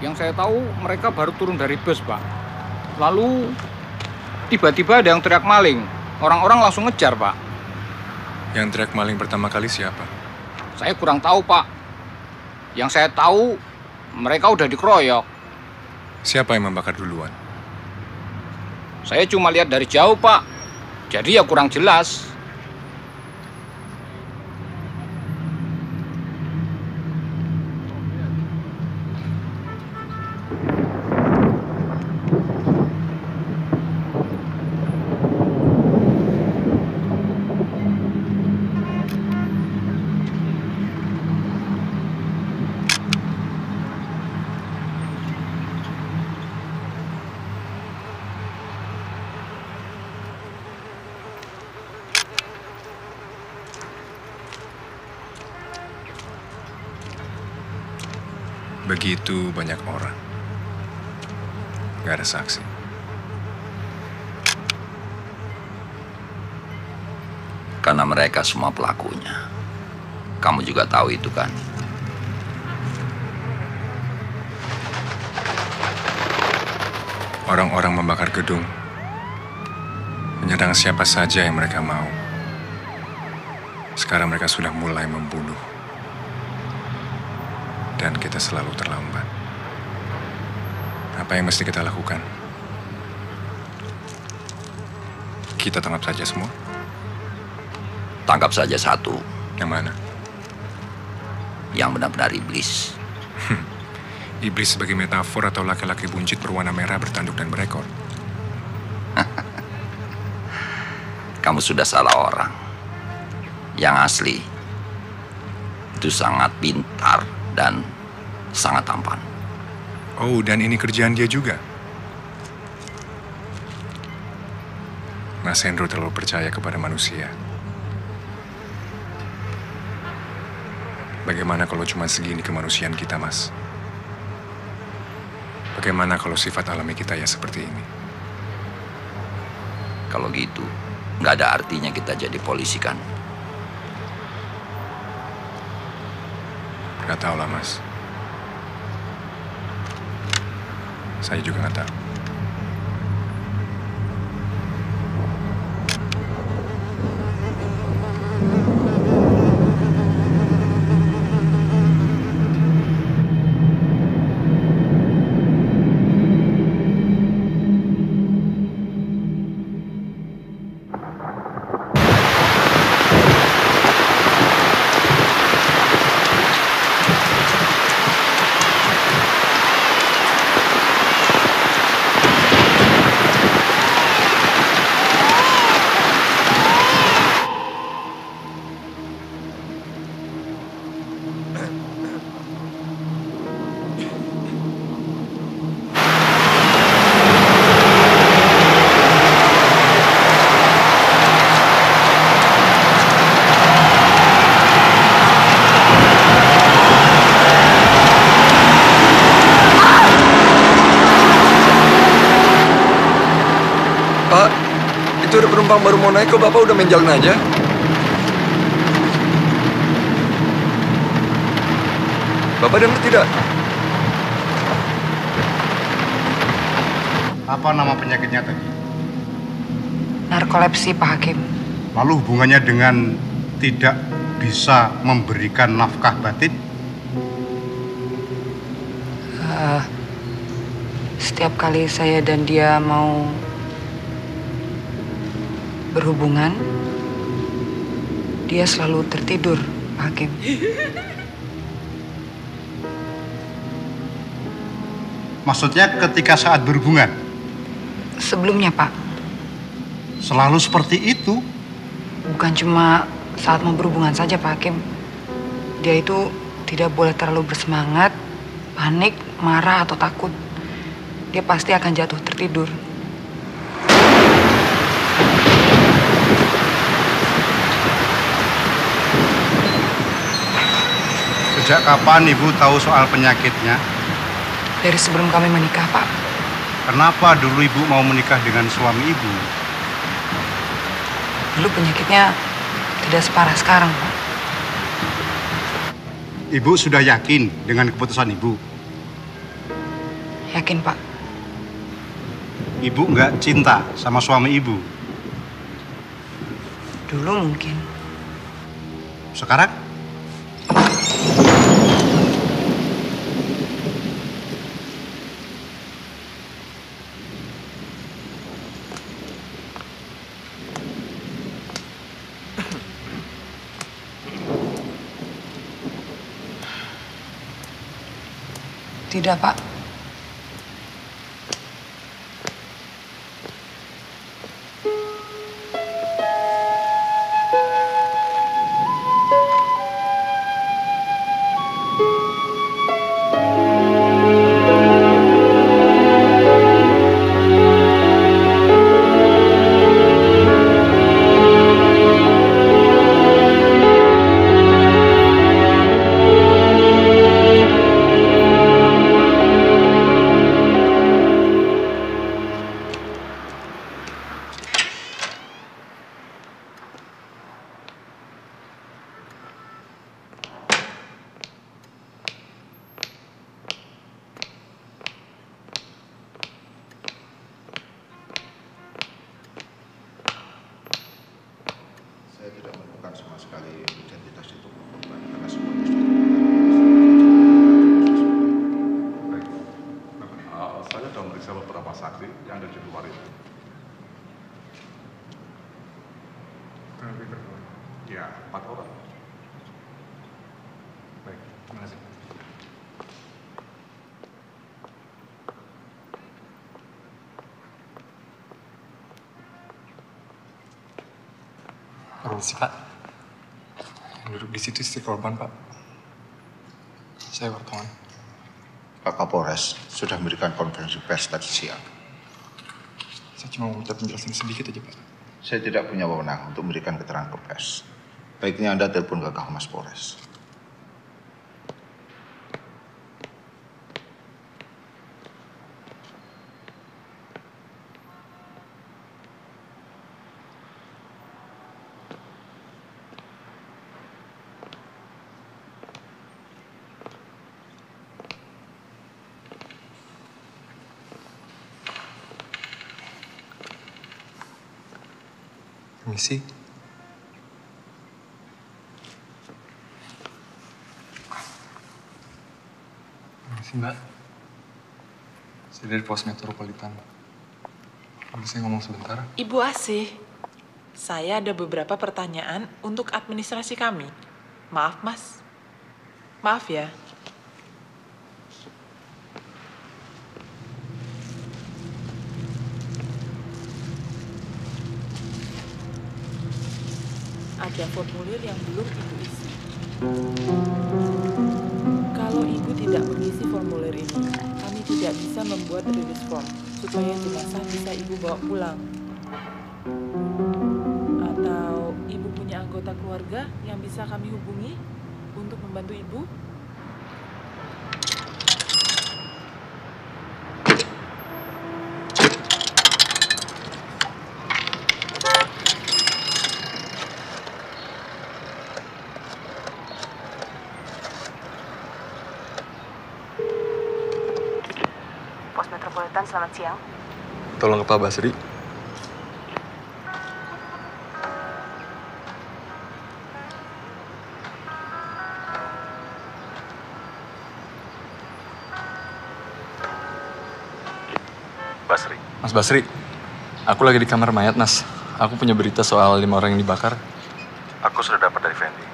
Yang saya tahu mereka baru turun dari bus, Pak. Lalu tiba-tiba ada yang teriak maling. Orang-orang langsung ngejar, Pak. Yang teriak maling pertama kali siapa? Saya kurang tahu, Pak. Yang saya tahu mereka udah dikeroyok. Siapa yang membakar duluan? Saya cuma lihat dari jauh, Pak. Jadi ya kurang jelas. Begitu banyak orang. Gak ada saksi. Karena mereka semua pelakunya. Kamu juga tahu itu kan? Orang-orang membakar gedung, menyerang siapa saja yang mereka mau. Sekarang mereka sudah mulai membunuh. Dan kita selalu terlambat. Apa yang mesti kita lakukan? Kita tangkap saja semua? Tangkap saja satu. Yang mana? Yang benar-benar iblis. Iblis sebagai metafor atau laki-laki buncit berwarna merah bertanduk dan berekor? Kamu sudah salah orang. Yang asli itu sangat pintar dan sangat tampan. Oh, dan ini kerjaan dia juga? Mas Hendro terlalu percaya kepada manusia. Bagaimana kalau cuma segini kemanusiaan kita, Mas? Bagaimana kalau sifat alami kita ya seperti ini? Kalau gitu, nggak ada artinya kita jadi polisi kan? Gak tahu lah, Mas. Saya juga gak tahu. Penumpang baru mau naik kok Bapak udah main jalan aja? Bapak dengar tidak? Apa nama penyakitnya tadi? Narkolepsi, Pak Hakim. Lalu hubungannya dengan tidak bisa memberikan nafkah batin? Setiap kali saya dan dia mau berhubungan, dia selalu tertidur, Pak Hakim. Maksudnya ketika saat berhubungan? Sebelumnya, Pak. Selalu seperti itu? Bukan cuma saat mau berhubungan saja, Pak Hakim. Dia itu tidak boleh terlalu bersemangat, panik, marah, atau takut. Dia pasti akan jatuh tertidur. Sejak kapan Ibu tahu soal penyakitnya? Dari sebelum kami menikah, Pak. Kenapa dulu Ibu mau menikah dengan suami Ibu? Dulu penyakitnya tidak separah sekarang, Pak. Ibu sudah yakin dengan keputusan Ibu? Yakin, Pak? Ibu nggak cinta sama suami ibu. Dulu mungkin. Sekarang? Tidak, Pak. Saya tidak menemukan sama sekali identitas itu karena semuanya Saya sudah memeriksa beberapa saksi yang ada di luar itu. Ya, 4 orang. Baik, terima kasih. Permisi, Pak. Yang duduk di situ istri korban, Pak. Saya wartawan. Pak Kapolres sudah memberikan konferensi pers tadi siang. Saya cuma mau minta penjelasan sedikit aja, Pak. Saya tidak punya wewenang untuk memberikan keterangan ke pers. Baiknya Anda telepon ke Kak Mas Polres. Permisi. Permisi, Mbak. Saya dari Pos Metropolitan. Bisa ngomong sebentar? Ibu Asih, saya ada beberapa pertanyaan untuk administrasi kami. Maaf, Mas. Maaf ya. Ada formulir yang belum Ibu isi. Kalau Ibu tidak mengisi formulir ini, kami tidak bisa membuat release form supaya jenazah bisa Ibu bawa pulang. Atau Ibu punya anggota keluarga yang bisa kami hubungi untuk membantu Ibu? Pos Metropolitan, selamat siang. Tolong ke Pak Basri. Basri. Mas Basri, aku lagi di kamar mayat, Mas. Aku punya berita soal 5 orang yang dibakar. Aku sudah dapat dari Fendi.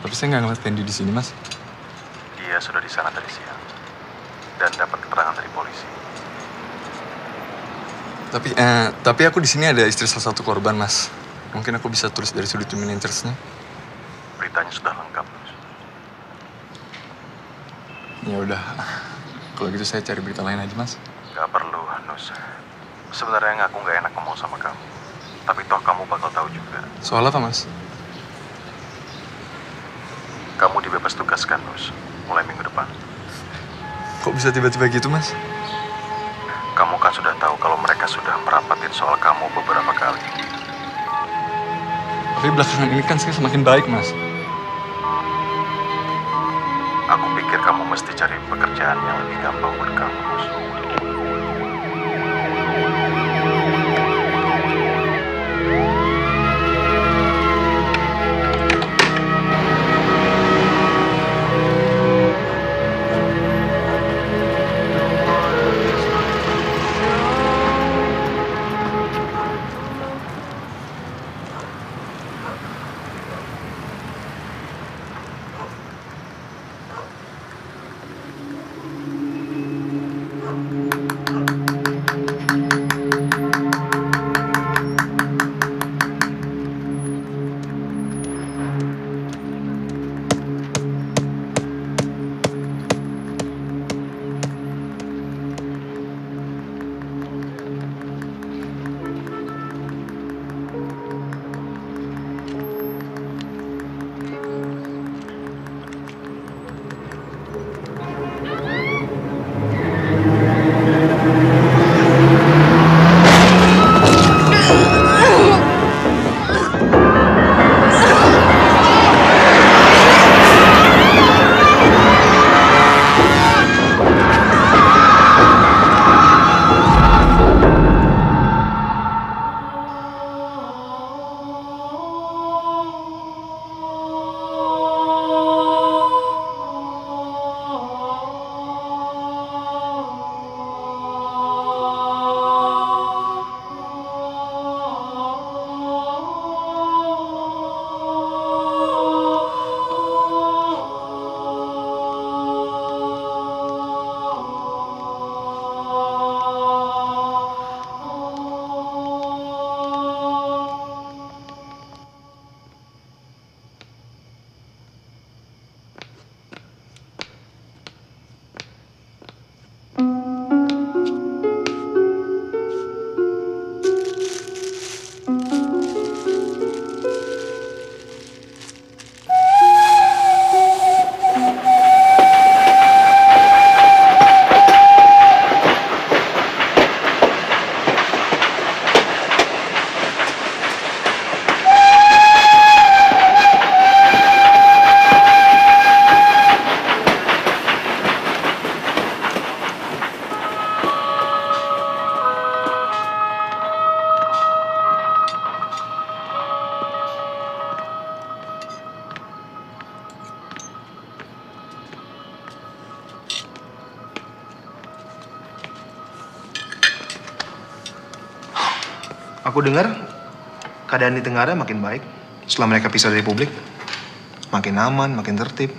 Tapi saya nggak ngeliat Fendi di sini, Mas. Dia sudah di sana tadi siang. Dan dapat keterangan dari polisi. Tapi aku di sini ada istri salah satu korban, Mas. Mungkin aku bisa tulis dari sudut human interest-nya. Beritanya sudah lengkap. Ya udah. Kalau gitu saya cari berita lain aja, Mas. Gak perlu, Nus. Sebenarnya aku gak enak ngomong sama kamu. Tapi toh kamu bakal tahu juga. Soal apa, Mas? Kamu dibebas tugaskan, Nus. Mulai minggu depan. Kok bisa tiba-tiba gitu, Mas? Kamu kan sudah tahu kalau mereka sudah merapatin soal kamu beberapa kali. Tapi belakangan ini kan saya semakin baik, Mas. Aku pikir kamu mesti cari pekerjaan yang lebih gampang buat kamu, Ros. Aku dengar keadaan di Tenggara makin baik setelah mereka pisah dari publik. Makin aman, makin tertib.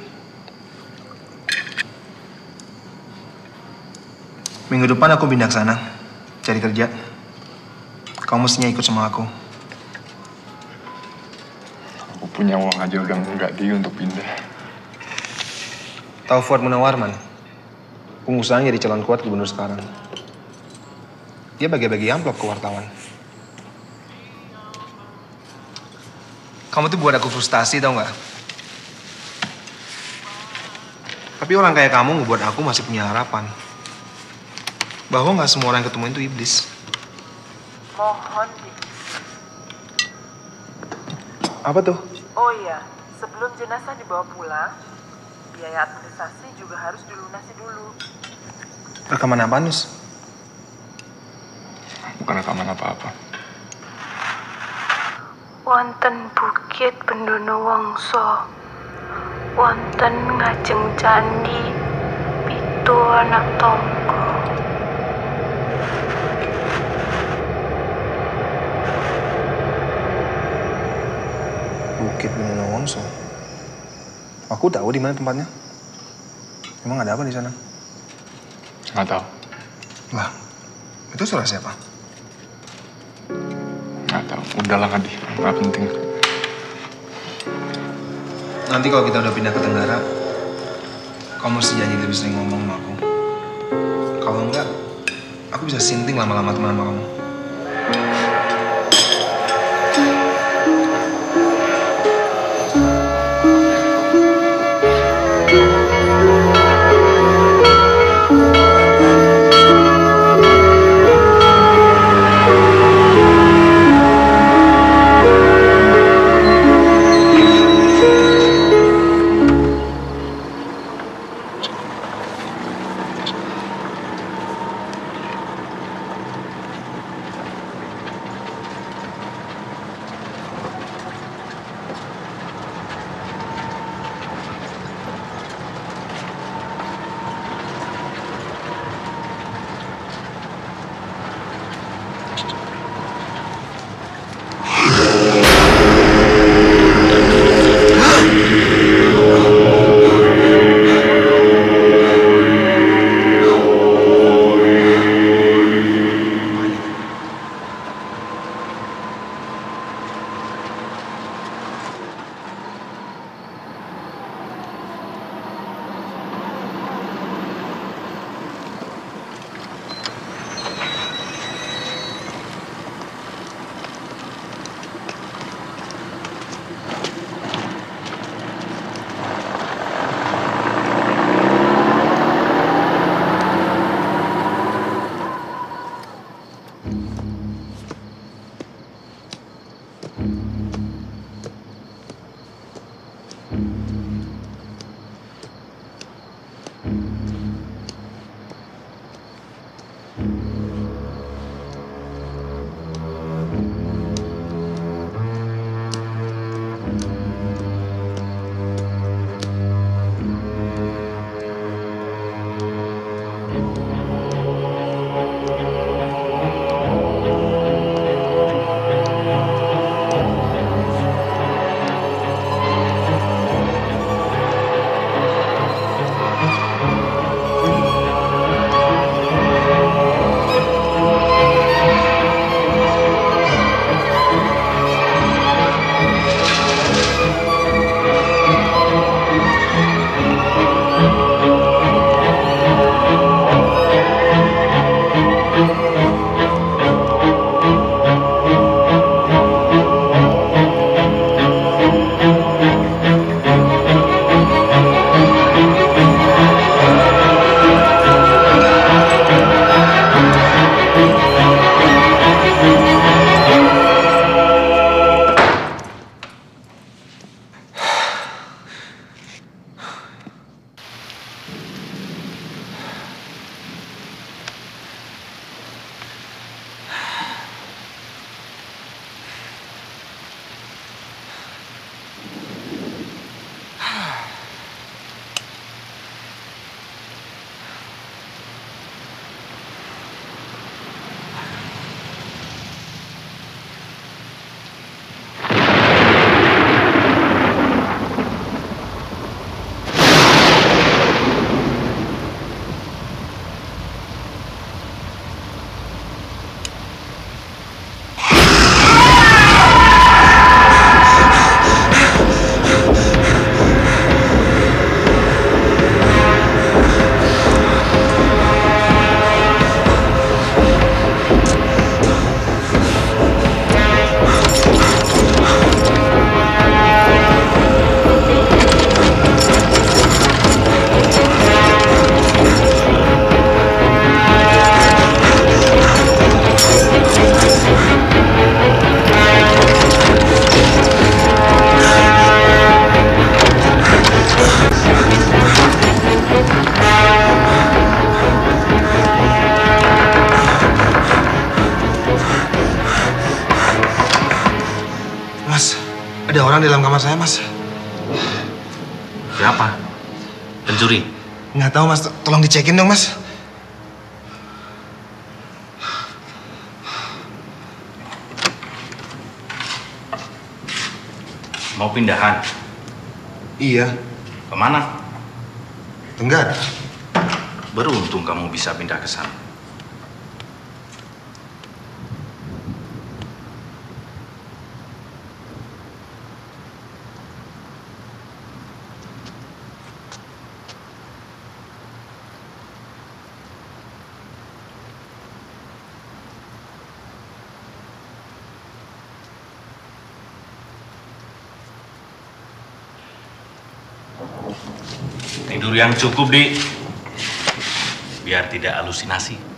Minggu depan aku pindah ke sana, cari kerja. Kamu mestinya ikut sama aku. Aku punya uang aja udah nggak untuk pindah. Tahu Fuad Munawwarman? Pengusahanya jadi calon kuat gubernur sekarang. Dia bagi-bagi amplop ke wartawan. Kamu tuh buat aku frustasi, tau nggak? Tapi orang kayak kamu ngebuat aku masih punya harapan. Bahwa nggak semua orang yang ketemu itu iblis. Mohon di... Apa tuh? Oh iya, sebelum jenazah dibawa pulang, biaya administrasi juga harus dilunasi dulu. Rekaman apa, Nus? Bukan rekaman apa-apa. Wonten Bukit Pendono Wangsa, wonten ngajeng candi pitu anak tangga. Bukit Pendono Wangsa. Aku tahu di mana tempatnya. Emang ada apa di sana? Nggak tahu. Lah, itu suara siapa? Nggak tahu. Udahlah, Ngadi. Nggak penting. Nanti kalau kita udah pindah ke Tenggara, kamu mesti janji lebih sering ngomong sama aku. Kalau enggak, aku bisa sinting lama-lama teman sama kamu. Ada orang di dalam kamar saya, Mas. Siapa? Pencuri? Nggak tahu, Mas. Tolong dicekin dong, Mas. Mau pindahan? Iya. Kemana? Enggak. Beruntung kamu bisa pindah ke sana. Tidur yang cukup, Dik. Biar tidak halusinasi.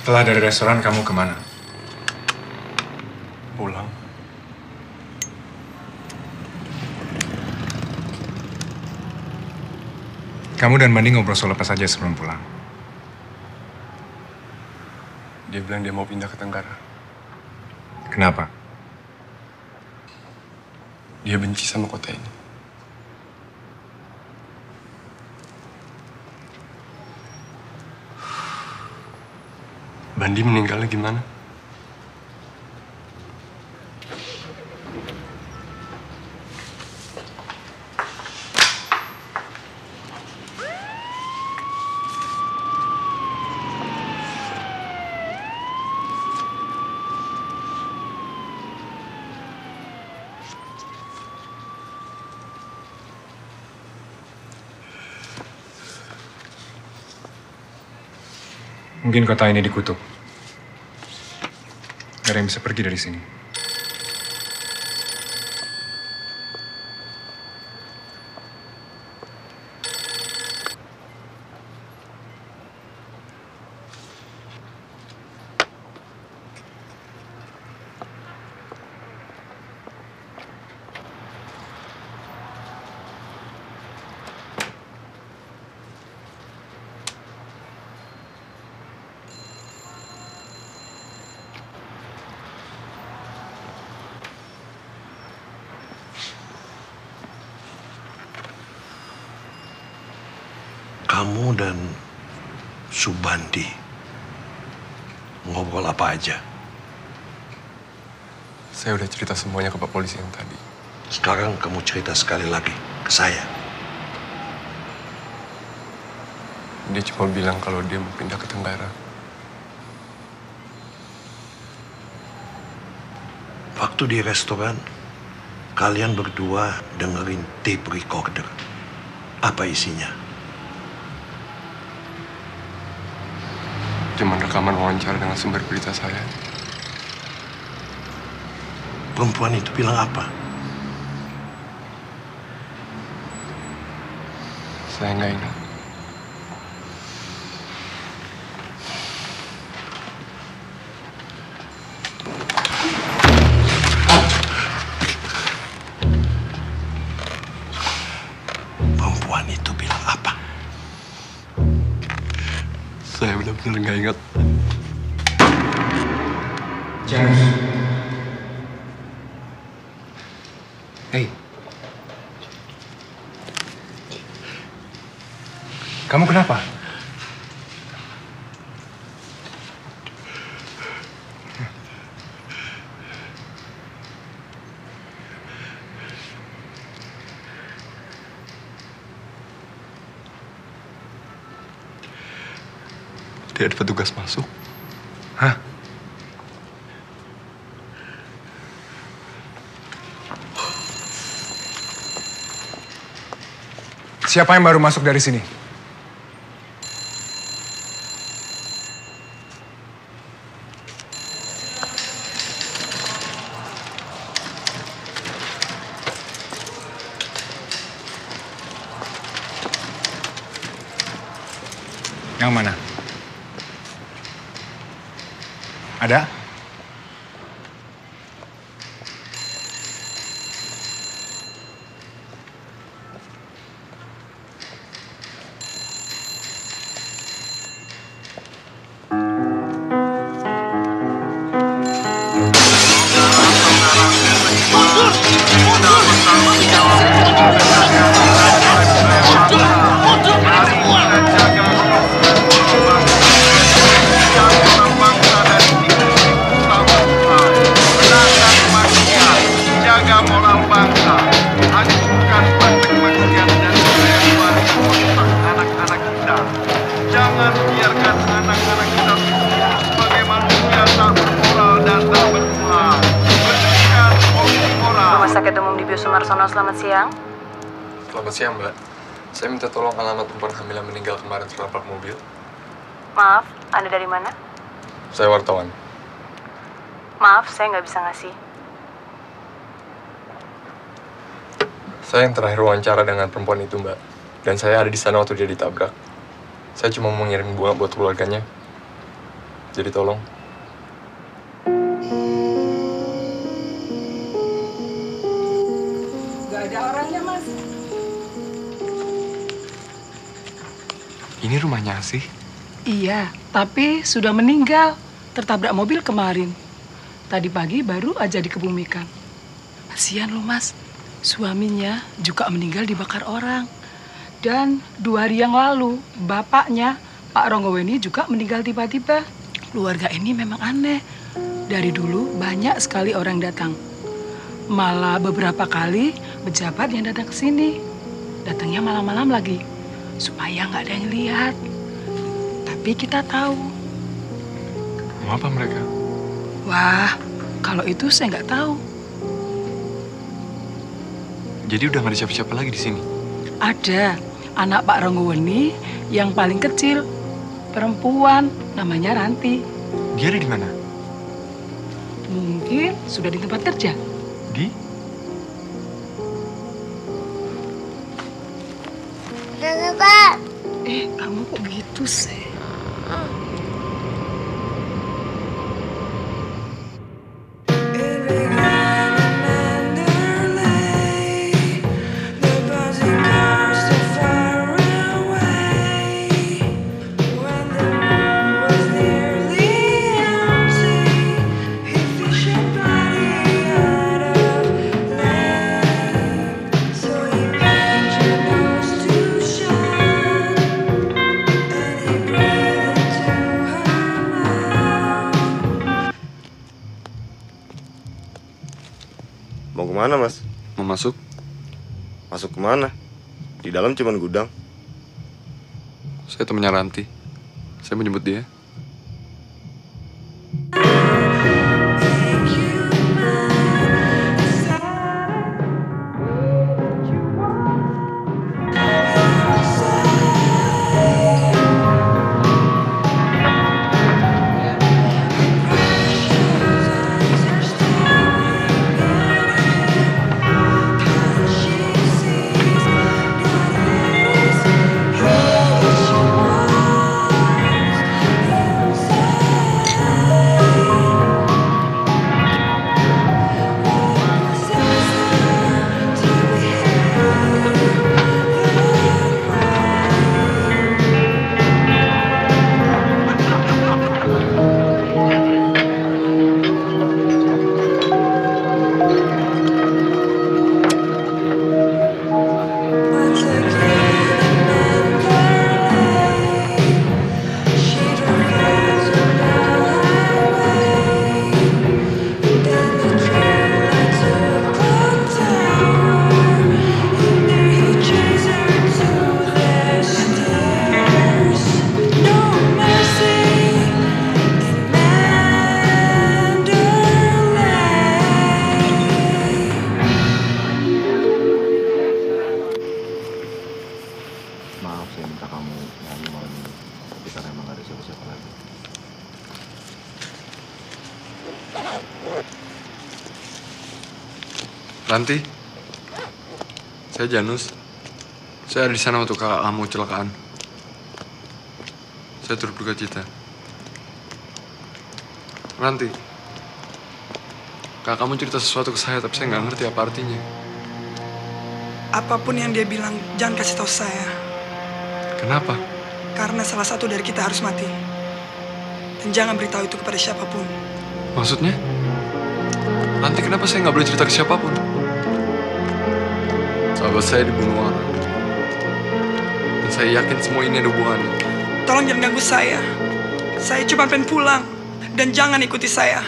Setelah dari restoran, kamu kemana? Pulang. Kamu dan Bandi ngobrol soal apa saja sebelum pulang? Dia bilang dia mau pindah ke Tenggara. Kenapa? Dia benci sama kota ini. Bandi meninggalnya gimana? Mungkin kota ini dikutuk. Gak ada yang bisa pergi dari sini. Kamu dan Subandi ngobrol apa aja? Saya udah cerita semuanya ke Pak Polisi yang tadi. Sekarang kamu cerita sekali lagi ke saya. Dia cuma bilang kalau dia mau pindah ke Tenggara. Waktu di restoran, kalian berdua dengerin tape recorder. Apa isinya? cuma rekaman wawancara dengan sumber berita saya. Perempuan itu bilang apa? Saya nggak ingat. Perempuan itu bilang apa? Saya benar-benar nggak ingat. Hei, kamu kenapa? Dia ada petugas masuk. Hah? Siapa yang baru masuk dari sini? Yang mana? Ada? Sumarsono, selamat siang. Selamat siang, Mbak. Saya minta tolong alamat perempuan hamil yang meninggal kemarin tertabrak mobil. Maaf, Anda dari mana? Saya wartawan. Maaf, saya nggak bisa ngasih. Saya yang terakhir wawancara dengan perempuan itu, Mbak. Dan saya ada di sana waktu dia ditabrak. Saya cuma mau mengirim bunga buat keluarganya. Jadi tolong. Ini rumahnya Asih? Iya, tapi sudah meninggal. Tertabrak mobil kemarin. Tadi pagi baru aja dikebumikan. Kasihan loh, Mas. Suaminya juga meninggal dibakar orang. Dan 2 hari yang lalu, bapaknya, Pak Ronggoweni juga meninggal tiba-tiba. Keluarga ini memang aneh. Dari dulu banyak sekali orang datang. Malah beberapa kali pejabat yang datang ke sini. Datangnya malam-malam lagi. Supaya nggak ada yang lihat. Tapi kita tahu. Mau apa mereka? Wah, kalau itu saya nggak tahu. Jadi udah nggak ada siapa-siapa lagi di sini? Ada anak Pak Ronggoweni yang paling kecil, perempuan, namanya Ranti. Dia ada di mana? Mungkin sudah di tempat kerja. Di? Kamu kok gitu sih? Mau kemana, Mas? Mau masuk? Masuk kemana? Di dalam cuman gudang. Saya temannya Ranti. Saya mau jemput dia. Ranti, saya Janus. Saya ada di sana waktu kakak kamu kecelakaan. Saya turut berduka cita. Ranti, kakak kamu cerita sesuatu ke saya, tapi saya nggak ngerti apa artinya. Apapun yang dia bilang, jangan kasih tahu saya. Kenapa? Karena salah satu dari kita harus mati. Dan jangan beritahu itu kepada siapapun. Maksudnya? Nanti kenapa saya nggak boleh cerita ke siapapun? Sahabat saya dibunuh orang. Dan saya yakin semua ini ada hubungannya. Tolong jangan ganggu saya. Saya cuma pengen pulang. Dan jangan ikuti saya.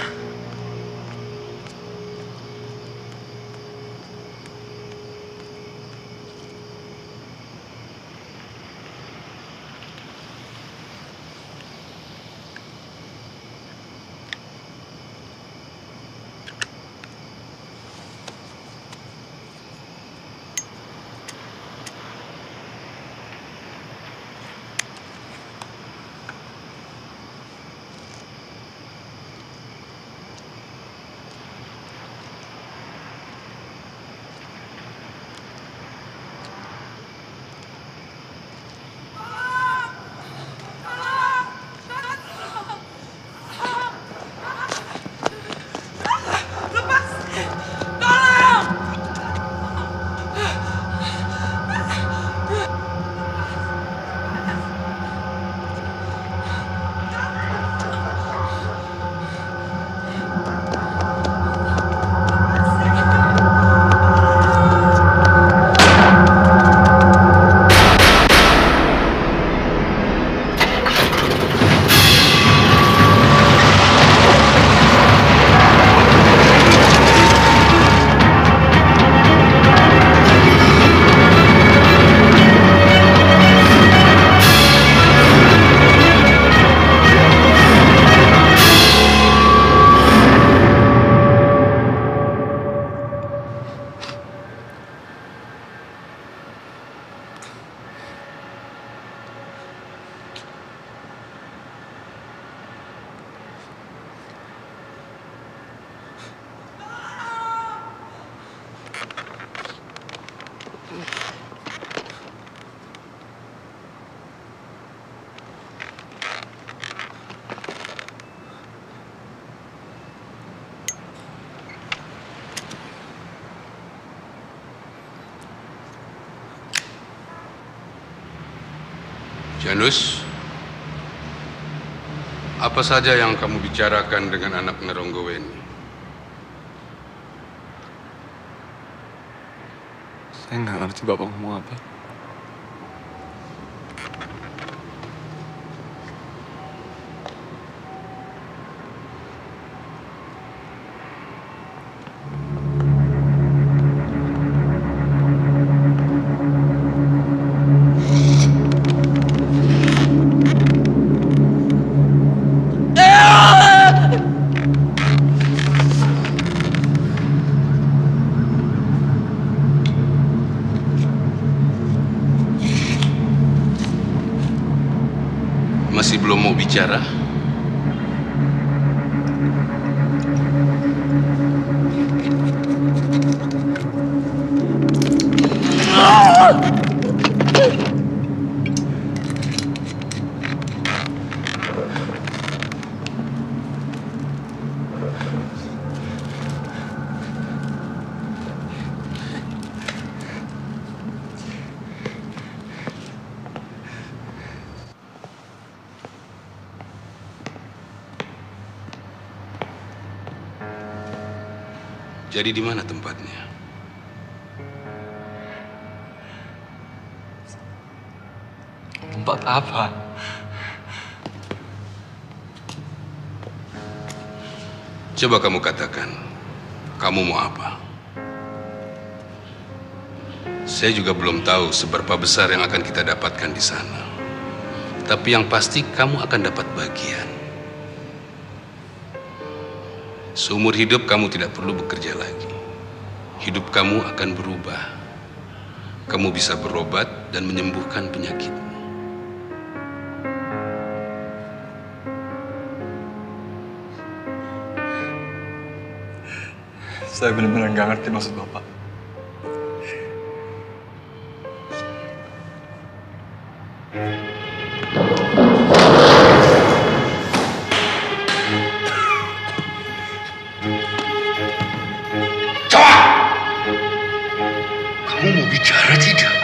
Janus, apa saja yang kamu bicarakan dengan anak Neronggoweni? Saya nggak ngerti Bapak ngomong apa. Masih belum mau bicara? Jadi di mana tempatnya? Tempat apa? Coba kamu katakan, kamu mau apa? Saya juga belum tahu seberapa besar yang akan kita dapatkan di sana. Tapi yang pasti kamu akan dapat bagian. Seumur hidup kamu tidak perlu bekerja lagi. Hidup kamu akan berubah. Kamu bisa berobat dan menyembuhkan penyakit. Saya benar-benar nggak ngerti maksud Bapak. Kamu mau bicara tidak?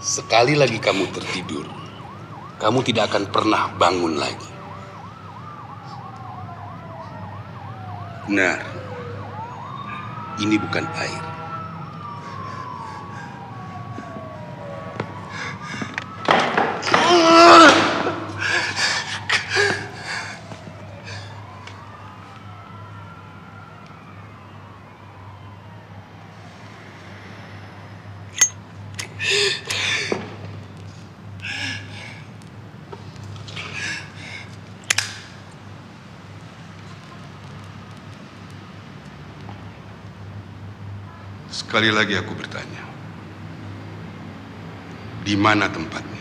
Sekali lagi kamu tertidur, kamu tidak akan pernah bangun lagi. Benar, ini bukan air. Sekali lagi aku bertanya, di mana tempatnya?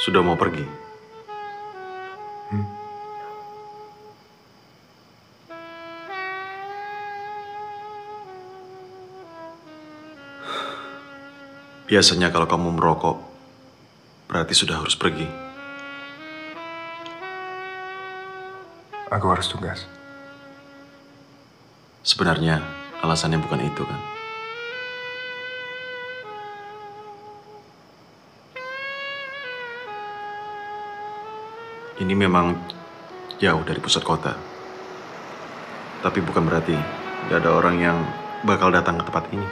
Sudah mau pergi? Biasanya kalau kamu merokok, berarti sudah harus pergi. Aku harus tugas. Sebenarnya alasannya bukan itu kan? Ini memang jauh dari pusat kota. Tapi bukan berarti gak ada orang yang bakal datang ke tempat ini.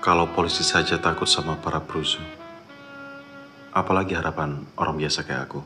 Kalau polisi saja takut sama para perusuh, apalagi harapan orang biasa kayak aku.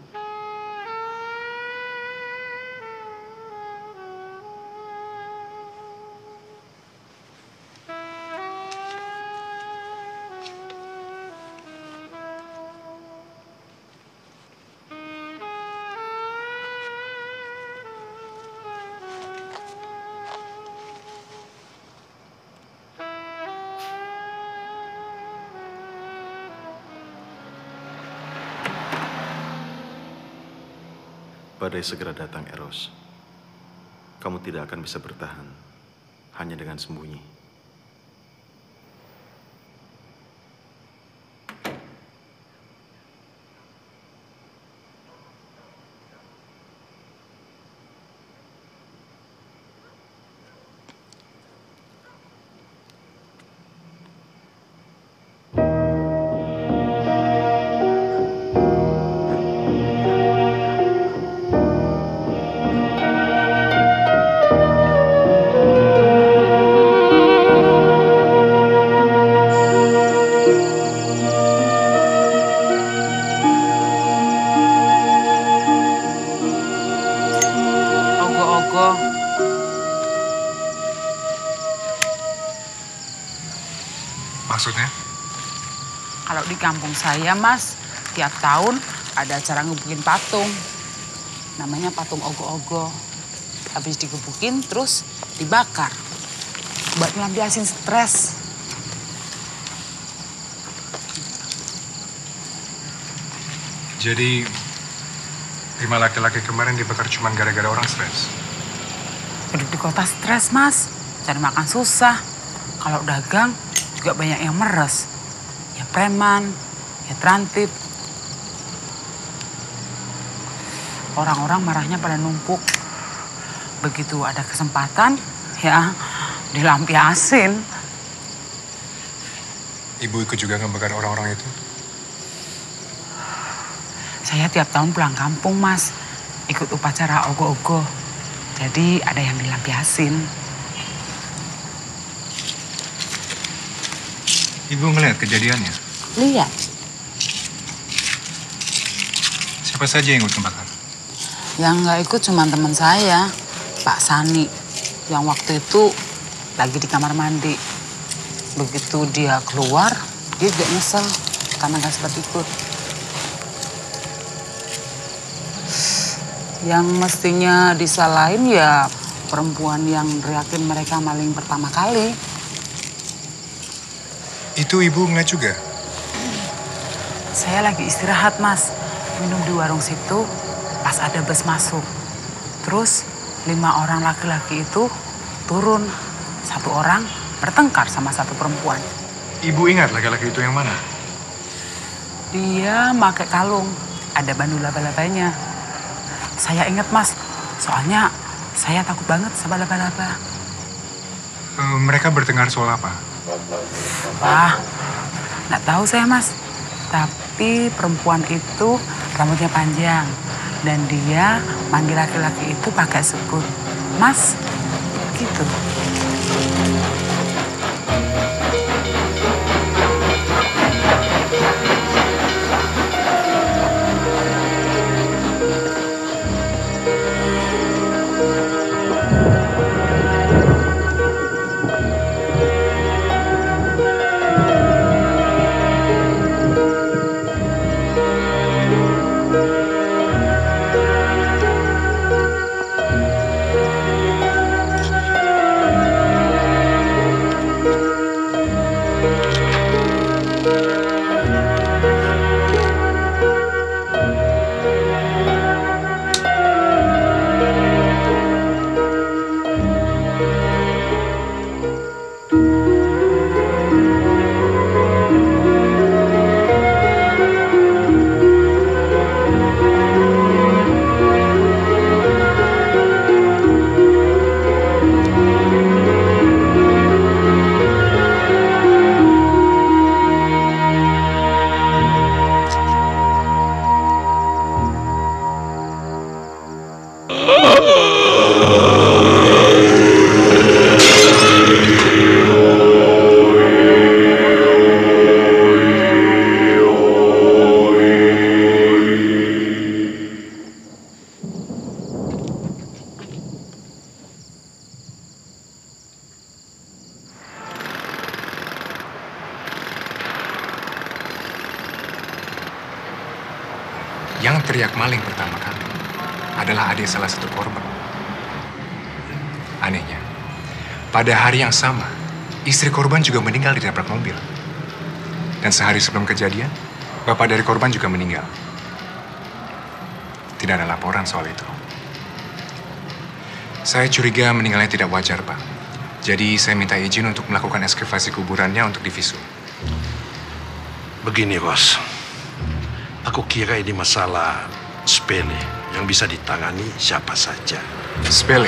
Badai segera datang, Eros. Kamu tidak akan bisa bertahan hanya dengan sembunyi. Maksudnya? Kalau di kampung saya, Mas, tiap tahun ada acara ngebukin patung. Namanya patung ogo-ogo. Habis digebukin, terus dibakar. Buat melampiasin stres. Jadi, 5 laki-laki kemarin dibakar cuma gara-gara orang stres? Hidup di kota stres, Mas. Cari makan susah. Kalau dagang, juga banyak yang meres. Ya preman, ya trantip. Orang-orang marahnya pada numpuk. begitu ada kesempatan, ya dilampiasin. Ibu ikut juga ngebakar orang-orang itu? Saya tiap tahun pulang kampung, Mas. Ikut upacara ogoh-ogoh. Jadi ada yang dilampiasin. Ibu ngeliat kejadiannya? Lihat. Siapa saja yang ikut ngebakar? Yang nggak ikut cuma teman saya, Pak Sani. Yang waktu itu lagi di kamar mandi. Begitu dia keluar, dia juga nyesel karena nggak sempat ikut. Yang mestinya disalahin ya perempuan yang teriakin mereka maling pertama kali. Itu ibu ngeliat juga? Saya lagi istirahat, Mas. Minum di warung situ, pas ada bus masuk. Terus 5 orang laki-laki itu turun. 1 orang bertengkar sama 1 perempuan. Ibu ingat laki-laki itu yang mana? Dia pakai kalung, ada bandu laba-labanya. Saya ingat, Mas, soalnya saya takut banget sama laba-laba. Mereka bertengkar soal apa? Wah, nggak tahu saya, Mas. Tapi perempuan itu rambutnya panjang. Dan dia manggil laki-laki itu pakai sebut Mas, gitu. Yang teriak maling pertama kali adalah adik salah satu korban. Anehnya, pada hari yang sama, istri korban juga meninggal ditabrak mobil. Dan sehari sebelum kejadian, bapak dari korban juga meninggal. Tidak ada laporan soal itu. Saya curiga meninggalnya tidak wajar, Pak. Jadi saya minta izin untuk melakukan ekskavasi kuburannya untuk divisum. Begini, Bos. Aku kira ini masalah sepele yang bisa ditangani siapa saja. Sepele?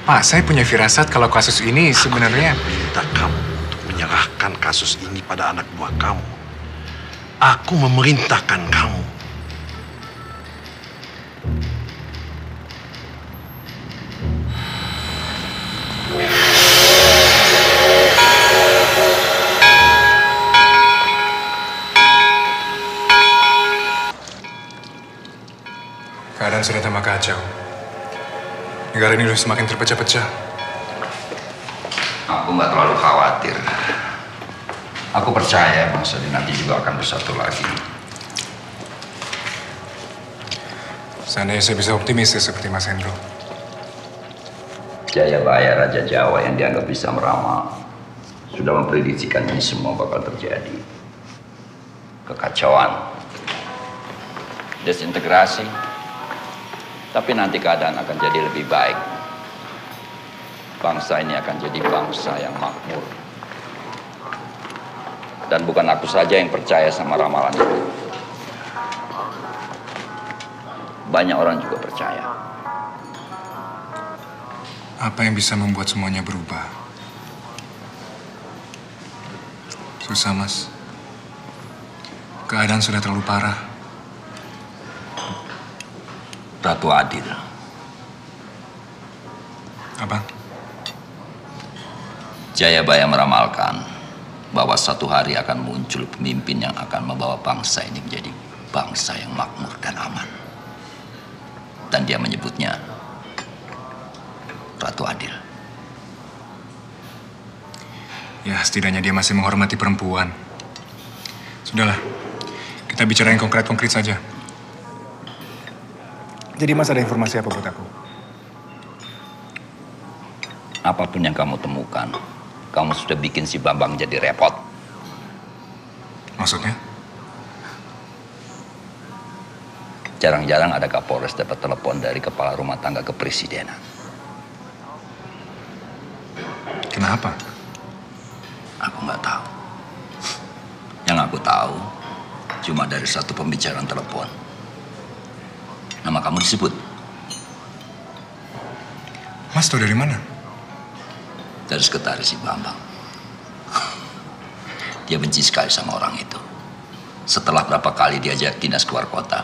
Pak, saya punya firasat kalau kasus ini sebenarnya... Aku minta kamu untuk menyerahkan kasus ini pada anak buah kamu. Aku memerintahkan kamu. Keadaan sudah tambah kacau. Negara ini sudah semakin terpecah-pecah. Aku nggak terlalu khawatir. Aku percaya bangsa ini nanti juga akan bersatu lagi. Seandainya saya bisa optimis seperti Mas Hendro. Jayabaya Raja Jawa yang dianggap bisa meramal sudah memprediksikan ini semua bakal terjadi. Kekacauan, desintegrasi, tapi nanti keadaan akan jadi lebih baik. Bangsa ini akan jadi bangsa yang makmur. Dan bukan aku saja yang percaya sama ramalan itu. Banyak orang juga percaya. Apa yang bisa membuat semuanya berubah? Susah, Mas. Keadaan sudah terlalu parah. Ratu Adil. Apa? Jayabaya meramalkan bahwa satu hari akan muncul pemimpin yang akan membawa bangsa ini menjadi bangsa yang makmur dan aman. Dan dia menyebutnya Ratu Adil. Ya, setidaknya dia masih menghormati perempuan. Sudahlah, kita bicara yang konkret-konkret saja. Jadi Mas ada informasi apa buat aku? Apapun yang kamu temukan, kamu sudah bikin si Bambang jadi repot. Maksudnya? Jarang-jarang ada Kapolres dapat telepon dari kepala rumah tangga kepresidenan. Kenapa? Aku nggak tahu. Yang aku tahu cuma dari satu pembicaraan telepon. Nama kamu disebut. Mas tahu dari mana? Dari sekretaris si Bambang. Dia benci sekali sama orang itu. Setelah berapa kali diajak dinas keluar kota,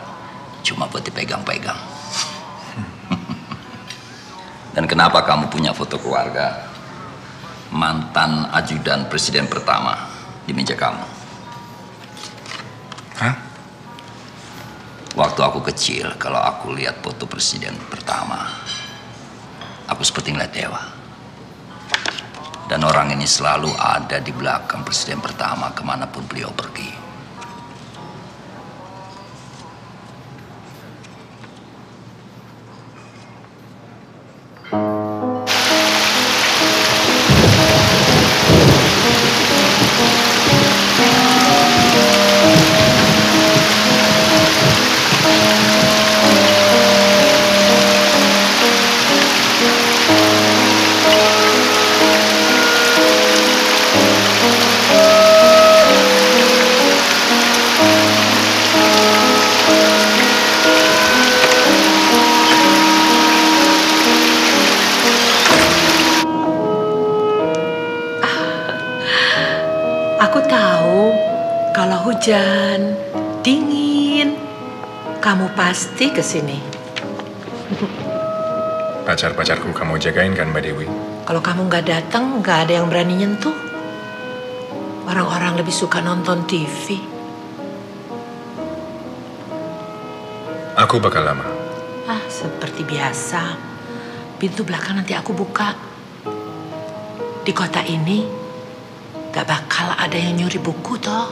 cuma buat dipegang-pegang. Dan kenapa kamu punya foto keluarga mantan ajudan presiden pertama di meja kamu? Hah? Waktu aku kecil, kalau aku lihat foto presiden pertama, aku seperti ngeliat dewa. Dan orang ini selalu ada di belakang presiden pertama kemanapun beliau pergi. Aku tahu kalau hujan, dingin, kamu pasti kesini. Pacar-pacarku kamu jagain kan, Mbak Dewi? Kalau kamu nggak datang, nggak ada yang berani nyentuh. Orang-orang lebih suka nonton TV. Aku bakal lama. Ah, seperti biasa. Pintu belakang nanti aku buka. Di kota ini gak bakal ada yang nyuri buku toh.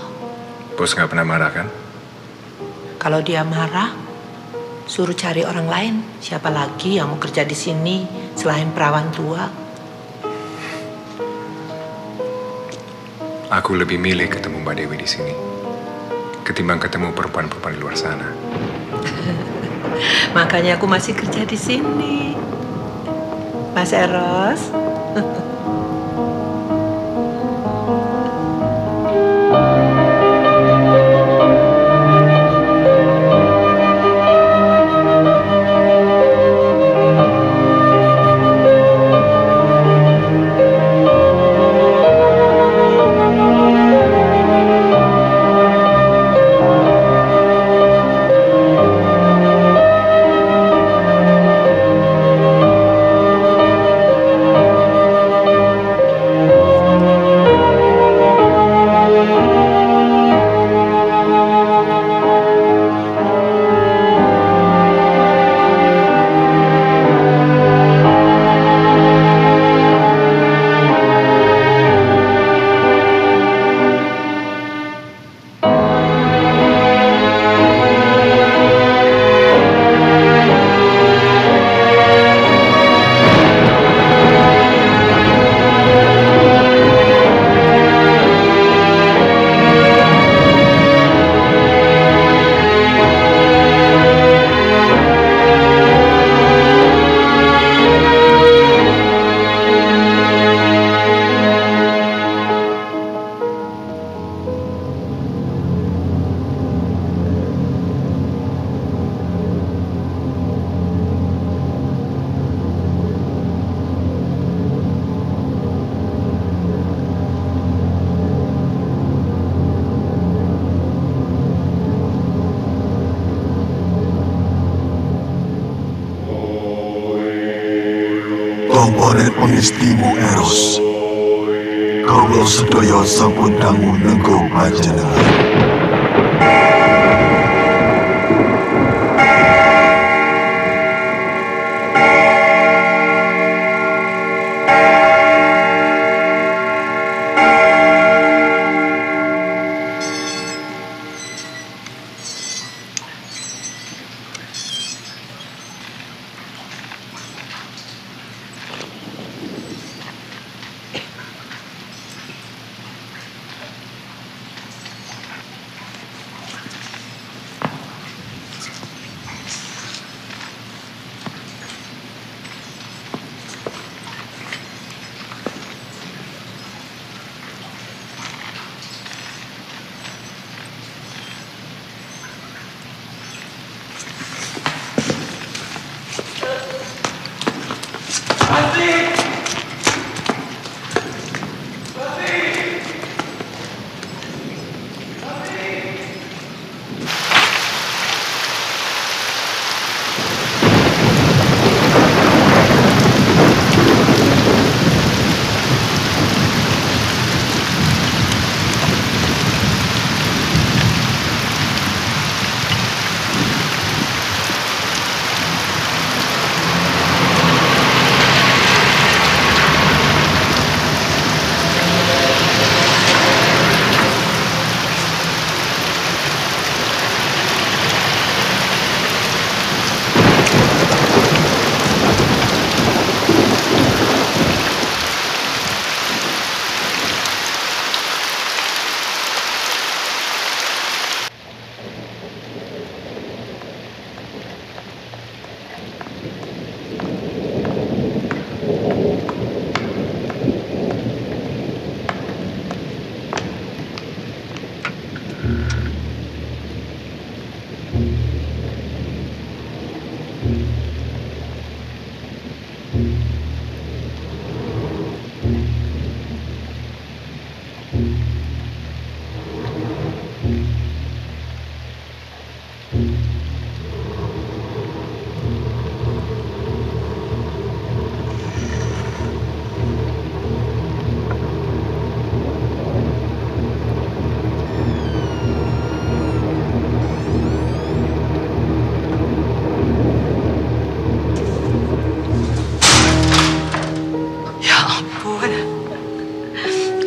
Bos gak pernah marah kan? Kalau dia marah, suruh cari orang lain. Siapa lagi yang mau kerja di sini selain perawan tua? Aku lebih milih ketemu Mbak Dewi di sini ketimbang ketemu perempuan-perempuan di luar sana. Makanya aku masih kerja di sini, Mas Eros. komponen pengistimu Eros. Kawula sedaya sampun dangu nenggo panjenengan.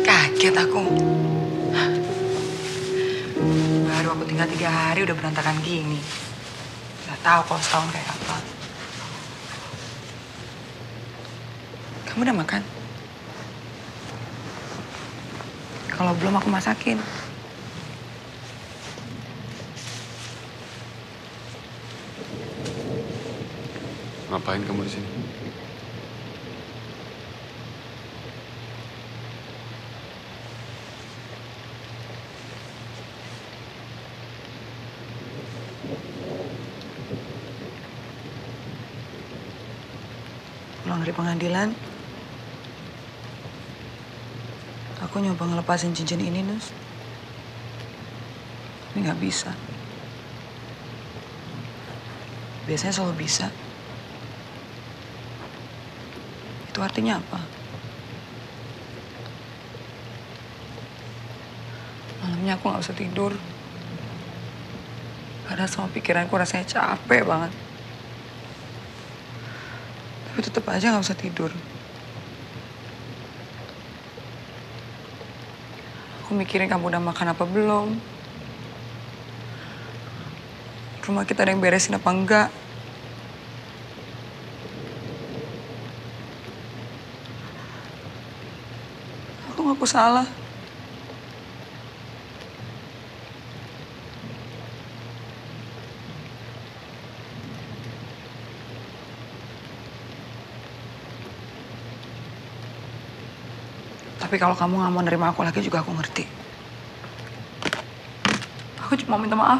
Kaget aku. Baru aku tinggal 3 hari udah berantakan gini. Gak tahu kalau setahun kayak apa. Kamu udah makan? Kalau belum aku masakin. Ngapain kamu di sini? Pulang dari pengadilan, aku nyoba ngelepasin cincin ini, Nus. Ini nggak bisa. Biasanya selalu bisa. Itu artinya apa? Malamnya aku nggak bisa tidur. Padahal semua pikiranku rasanya capek banget. Tapi tetap aja nggak bisa tidur. Aku mikirin kamu udah makan apa belum. Rumah kita ada yang beresin apa enggak. Aku ngaku salah. Tapi kalau kamu nggak mau nerima aku lagi juga aku ngerti. Aku cuma minta maaf.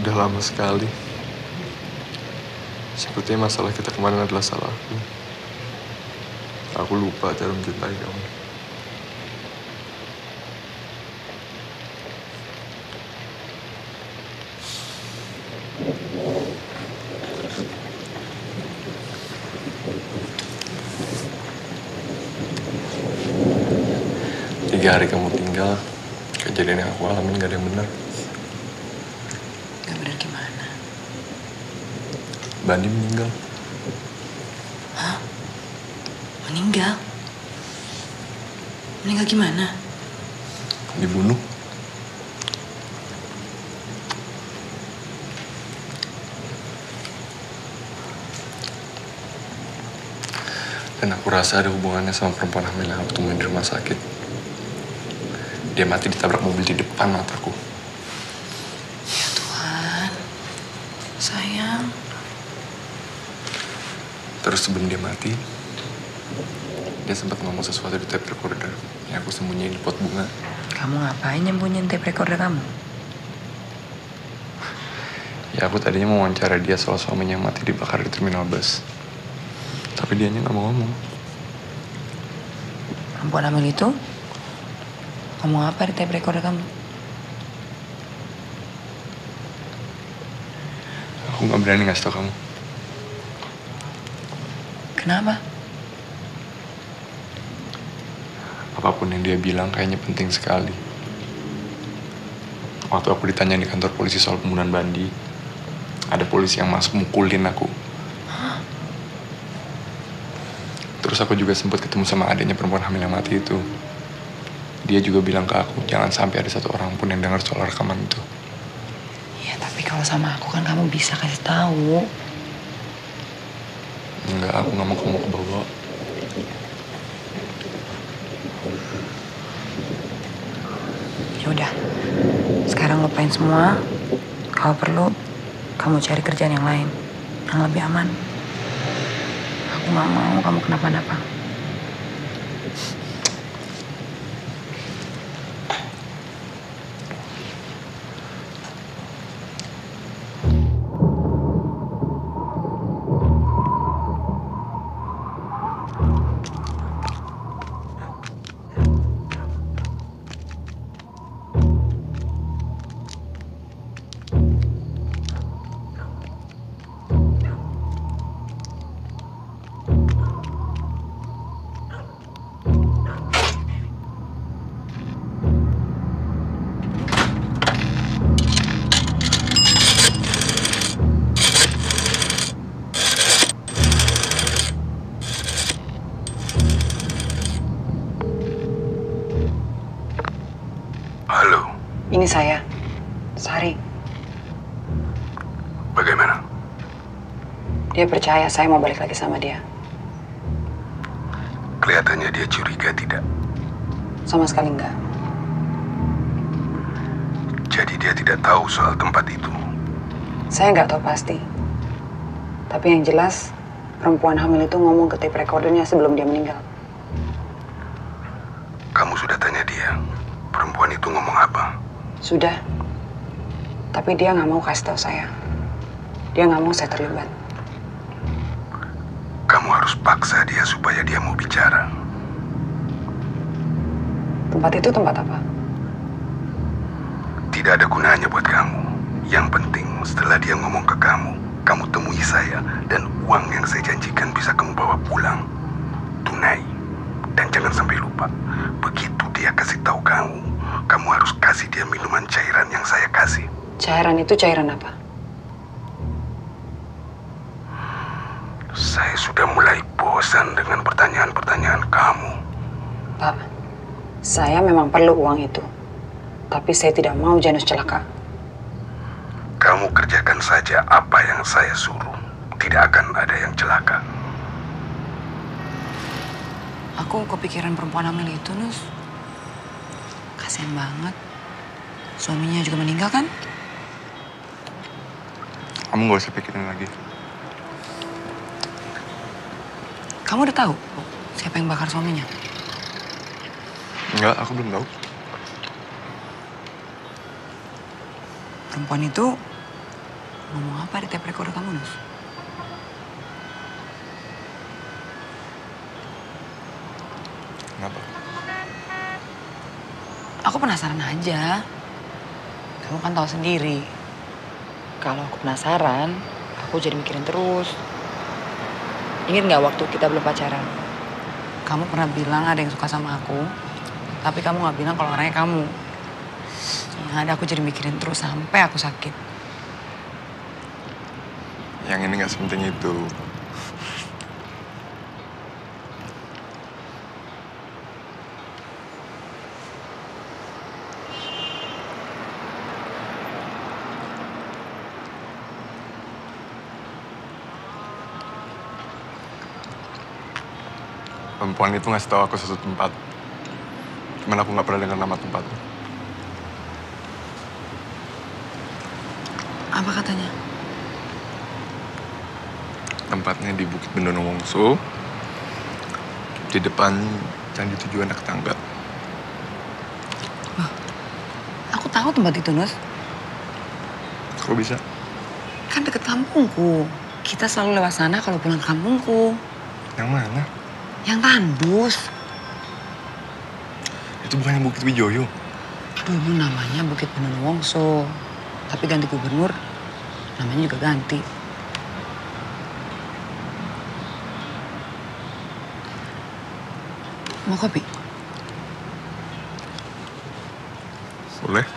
Sudah lama sekali. Sepertinya masalah kita kemarin adalah salahku. Aku lupa cara mencintai kamu. Tiga hari kamu tinggal, kejadian yang aku alamin gak ada yang benar. Gak benar gimana? Bandi meninggal. Hah? Meninggal? Meninggal gimana? Dibunuh. Dan aku rasa ada hubungannya sama perempuan hamil yang aku temuin di rumah sakit. Dia mati ditabrak mobil di depan mataku. Ya Tuhan, sayang. Terus sebelum dia mati, dia sempat ngomong sesuatu di tape recorder yang aku sembunyiin di pot bunga. Kamu ngapain nyembunyiin tape recorder kamu? Ya aku tadinya mau wawancara dia soal suaminya yang mati dibakar di terminal bus. Tapi dianya nggak mau ngomong. Perempuan hamil itu ngomong apa di tape recorder kamu? Aku nggak berani ngasih tau kamu. Kenapa? Apapun yang dia bilang kayaknya penting sekali. Waktu aku ditanya di kantor polisi soal pembunuhan Bandi, ada polisi yang masuk mukulin aku. Terus aku juga sempat ketemu sama adiknya perempuan hamil yang mati itu. Dia juga bilang ke aku, jangan sampai ada satu orang pun yang dengar soal rekaman itu. Ya tapi kalau sama aku kan kamu bisa kasih tahu. Enggak, aku nggak mau kamu kebawa. Ya udah, sekarang lupain semua. Kalau perlu, kamu cari kerjaan yang lain, yang lebih aman. Aku nggak mau kamu kenapa-napa. Ini saya, Sari. Bagaimana? Dia percaya saya mau balik lagi sama dia. Kelihatannya dia curiga, tidak? Sama sekali enggak. Jadi dia tidak tahu soal tempat itu? Saya nggak tahu pasti. Tapi yang jelas, perempuan hamil itu ngomong ke tape recordernya sebelum dia meninggal. Kamu sudah tanya dia, perempuan itu ngomong apa? Sudah. Tapi dia nggak mau kasih tahu saya. Dia nggak mau saya terlibat. Kamu harus paksa dia supaya dia mau bicara. Tempat itu tempat apa? Tidak ada gunanya buat kamu. Yang penting setelah dia ngomong ke kamu, kamu temui saya dan uang yang saya janjikan bisa kamu bawa pulang. Tunai. Dan jangan sampai lupa, begitu dia kasih tahu kamu, kamu harus kasih dia minuman cairan yang saya kasih. Cairan itu cairan apa? Saya sudah mulai bosan dengan pertanyaan-pertanyaan kamu. Pak, saya memang perlu uang itu. Tapi saya tidak mau Janus celaka. Kamu kerjakan saja apa yang saya suruh. Tidak akan ada yang celaka. Aku kepikiran perempuan hamil itu, Nus. Kasian banget. Suaminya juga meninggal kan? Kamu gak usah pikirin lagi. Kamu udah tahu siapa yang bakar suaminya? Enggak, aku belum tahu. Perempuan itu Ngomong apa di tape recorder kamu, Nus? Kenapa? Aku penasaran aja. Kamu kan tahu sendiri. Kalau aku penasaran, aku jadi mikirin terus. Ingat nggak waktu kita belum pacaran? Kamu pernah bilang ada yang suka sama aku, tapi kamu nggak bilang kalau orangnya kamu. Yang ada aku jadi mikirin terus sampai aku sakit. Yang ini nggak sepenting itu. Perempuan itu ngasih tahu aku suatu tempat. Cuman aku nggak pernah dengar nama tempatnya. Apa katanya? Tempatnya di Bukit Bendunungso, di depan Candi Tujuh Anak Tangga. Wah, aku tahu tempat itu, Nus. Kok bisa? Kan deket kampungku. Kita selalu lewat sana kalau pulang ke kampungku. Yang mana? Yang Tandus. Itu bukannya Bukit Wijoyo? Dulu namanya Bukit Bendunungso. Tapi ganti gubernur, namanya juga ganti. Mau kopi? Boleh.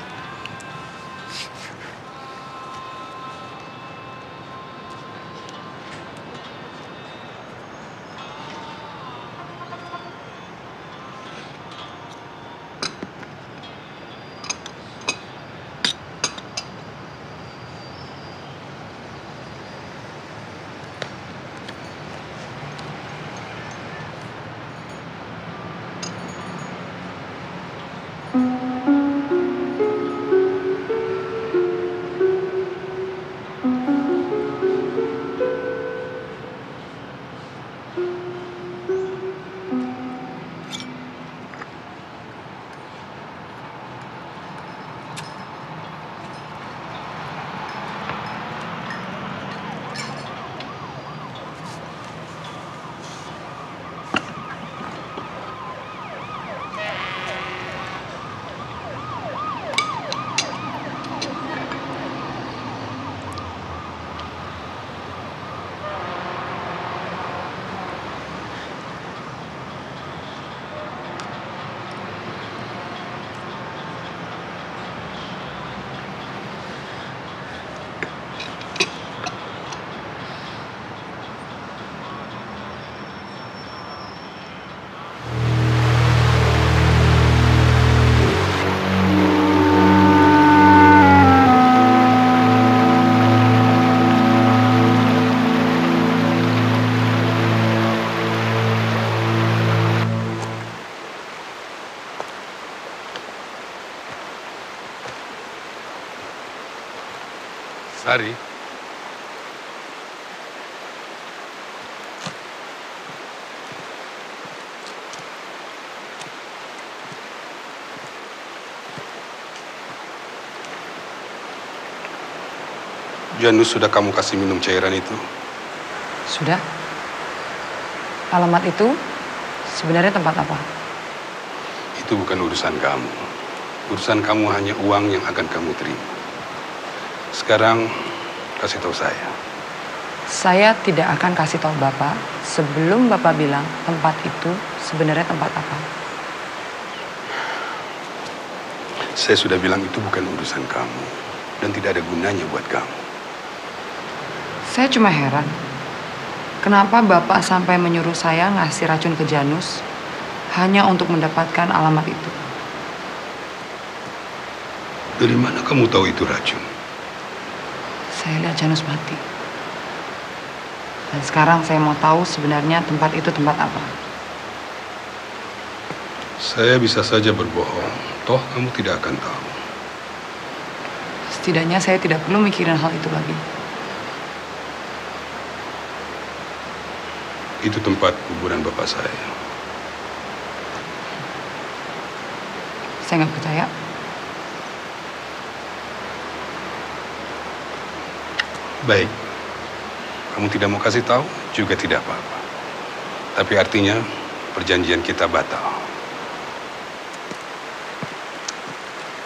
Sari. Janus sudah kamu kasih minum cairan itu? Sudah. Alamat itu sebenarnya tempat apa? Itu bukan urusan kamu. Urusan kamu hanya uang yang akan kamu terima. Sekarang kasih tahu saya. Saya tidak akan kasih tahu Bapak sebelum Bapak bilang tempat itu sebenarnya tempat apa. Saya sudah bilang itu bukan urusan kamu dan tidak ada gunanya buat kamu. Saya cuma heran, kenapa Bapak sampai menyuruh saya ngasih racun ke Janus hanya untuk mendapatkan alamat itu. Dari mana kamu tahu itu racun? Saya lihat Janus mati. Dan sekarang saya mau tahu sebenarnya tempat itu tempat apa. Saya bisa saja berbohong, toh kamu tidak akan tahu. Setidaknya saya tidak perlu mikirin hal itu lagi. Itu tempat kuburan bapak saya. Saya nggak percaya. Baik. Kamu tidak mau kasih tahu juga tidak apa-apa. Tapi artinya perjanjian kita batal.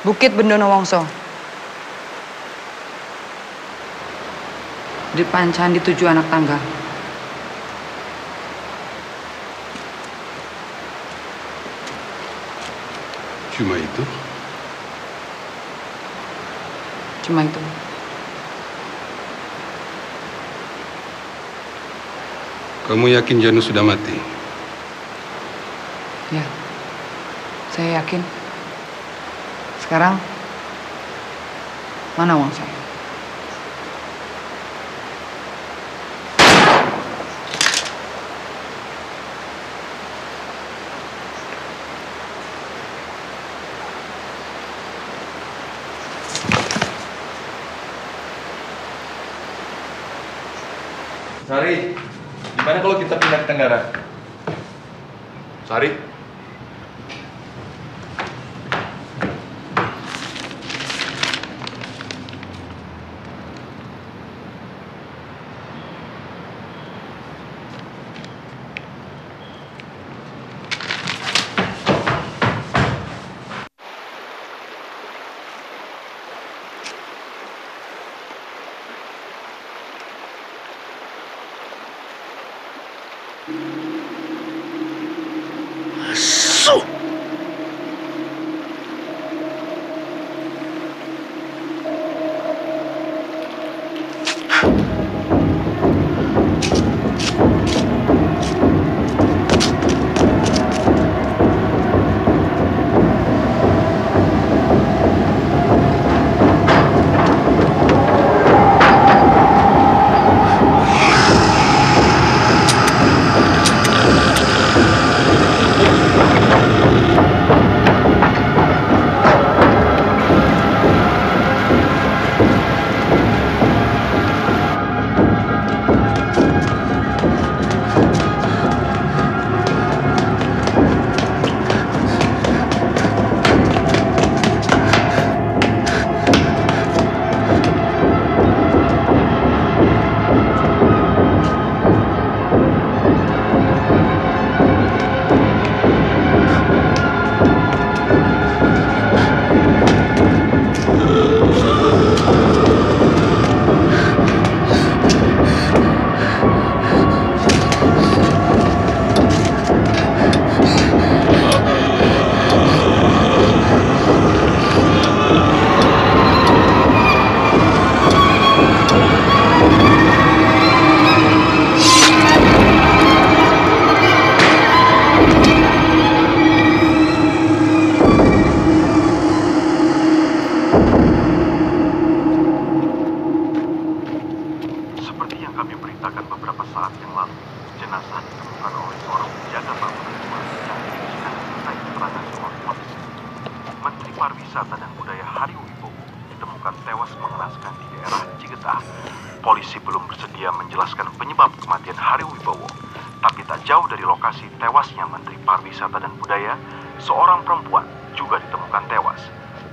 Bukit Bendono Wongso. Di depan Candi 7 Anak Tangga. Cuma itu? Cuma itu. Kamu yakin Janu sudah mati? Ya, saya yakin. Sekarang, mana uang saya? Sari, gimana kalau kita pindah ke Tenggara? Sari? Pariwisata dan Budaya Hari Wibowo ditemukan tewas mengenaskan di daerah Cigetah. Polisi belum bersedia menjelaskan penyebab kematian Hari Wibowo, tapi tak jauh dari lokasi tewasnya Menteri Pariwisata dan Budaya, seorang perempuan juga ditemukan tewas.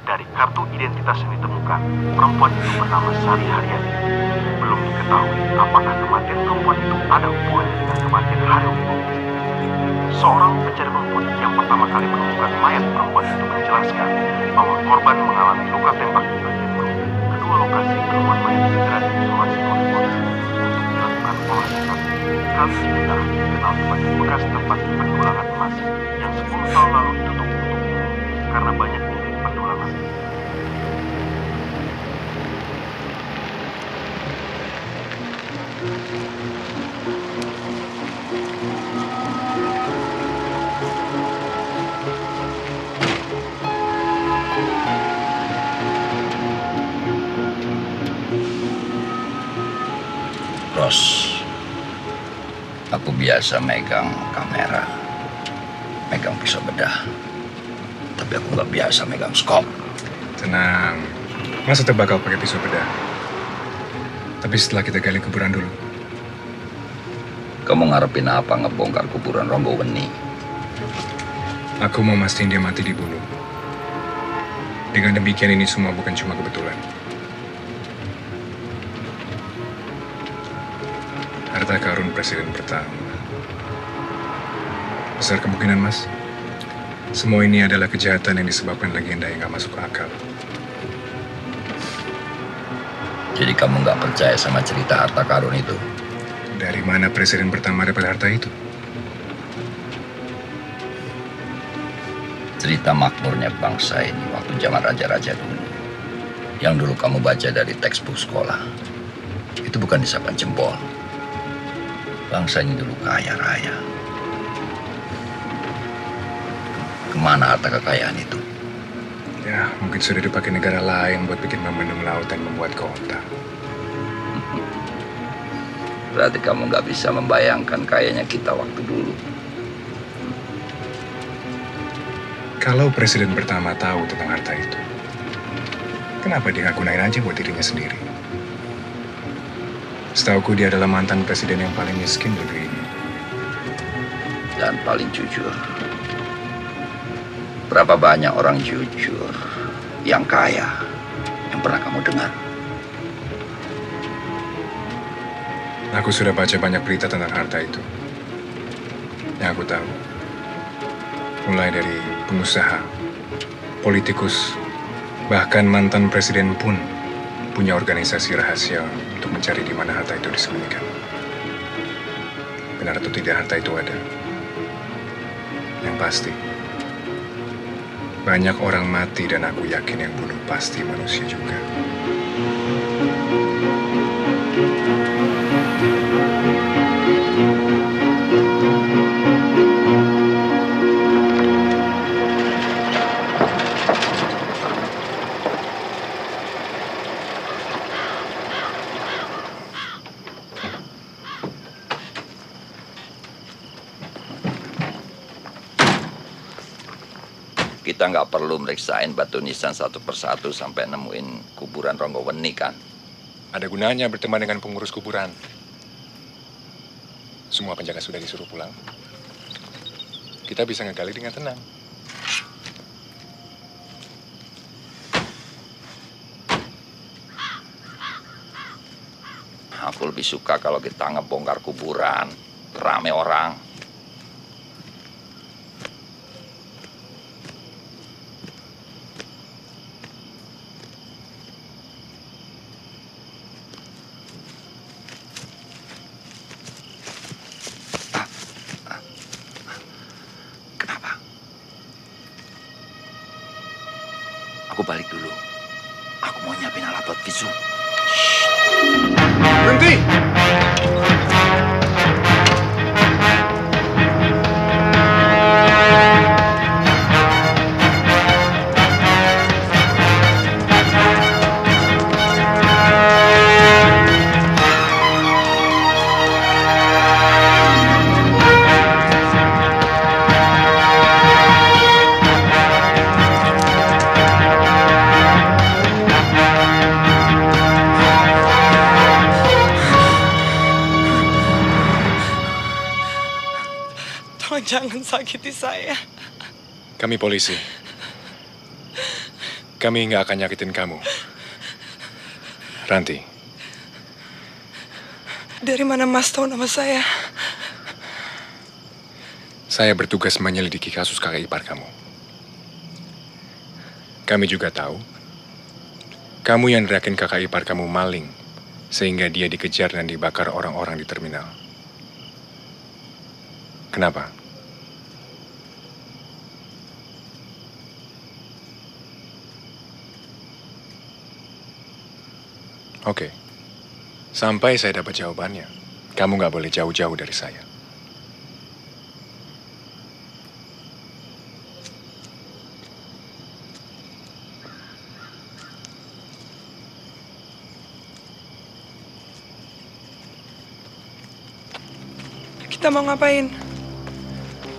Dari kartu identitas yang ditemukan, perempuan itu bernama Sari Haryani. Belum diketahui apakah kematian perempuan itu ada hubungannya dengan kematian Hari Wibowo. Seorang pencari rumput yang pertama kali menemukan mayat perempuan itu menjelaskan bahwa korban mengalami luka tembak di bagian perut. Kedua lokasi penemuan mayat segera diisolasi oleh polisi untuk dilakukan olah tkp. Kali Cigetah dikenal sebagai bekas tempat pendulangan emas yang 10 tahun lalu ditutup untuk umum karena banyaknya pendulangan. Ros, aku biasa megang kamera, megang pisau bedah, tapi aku nggak biasa megang skop. Tenang, Mas tetap bakal pakai pisau bedah. Tapi setelah kita gali kuburan dulu. Kamu ngarepin apa ngebongkar kuburan Ronggoweni? Aku mau mastiin dia mati dibunuh. Dengan demikian ini semua bukan cuma kebetulan. Harta karun presiden pertama. Besar kemungkinan, Mas. Semua ini adalah kejahatan yang disebabkan legenda yang gak masuk akal. Jadi kamu nggak percaya sama cerita harta karun itu? Dari mana presiden pertama dapat harta itu? Cerita makmurnya bangsa ini waktu zaman raja-raja dulu. Yang dulu kamu baca dari textbook sekolah. Itu bukan isapan jempol. Bangsa ini dulu kaya raya. Kemana harta kekayaan itu? Ya, mungkin sudah dipakai negara lain buat bikin membendung laut dan membuat kota. Berarti kamu nggak bisa membayangkan kayanya kita waktu dulu. Kalau presiden pertama tahu tentang harta itu, kenapa dia nggak gunain aja buat dirinya sendiri? Setauku dia adalah mantan presiden yang paling miskin di negeri ini. Dan paling jujur. Berapa banyak orang jujur yang kaya yang pernah kamu dengar? Aku sudah baca banyak berita tentang harta itu. Yang aku tahu, mulai dari pengusaha, politikus, bahkan mantan presiden pun punya organisasi rahasia untuk mencari di mana harta itu disembunyikan. Benar atau tidak harta itu ada? Yang pasti, banyak orang mati dan aku yakin yang bunuh pasti manusia juga. Kita nggak perlu meriksain batu nisan satu persatu sampai nemuin kuburan Ronggoweni kan? Ada gunanya berteman dengan pengurus kuburan. Semua penjaga sudah disuruh pulang. Kita bisa ngegali dengan tenang. Aku lebih suka kalau kita ngebongkar kuburan, rame orang. Aku balik dulu. Aku mau nyiapin alat buat visum. Berhenti! Jangan sakiti saya. Kami polisi. Kami nggak akan nyakitin kamu. Ranti. Dari mana Mas tahu nama saya? Saya bertugas menyelidiki kasus kakak ipar kamu. Kami juga tahu, kamu yang neriakin kakak ipar kamu maling, sehingga dia dikejar dan dibakar orang-orang di terminal. Kenapa? Oke, sampai saya dapat jawabannya, kamu nggak boleh jauh-jauh dari saya. Kita mau ngapain?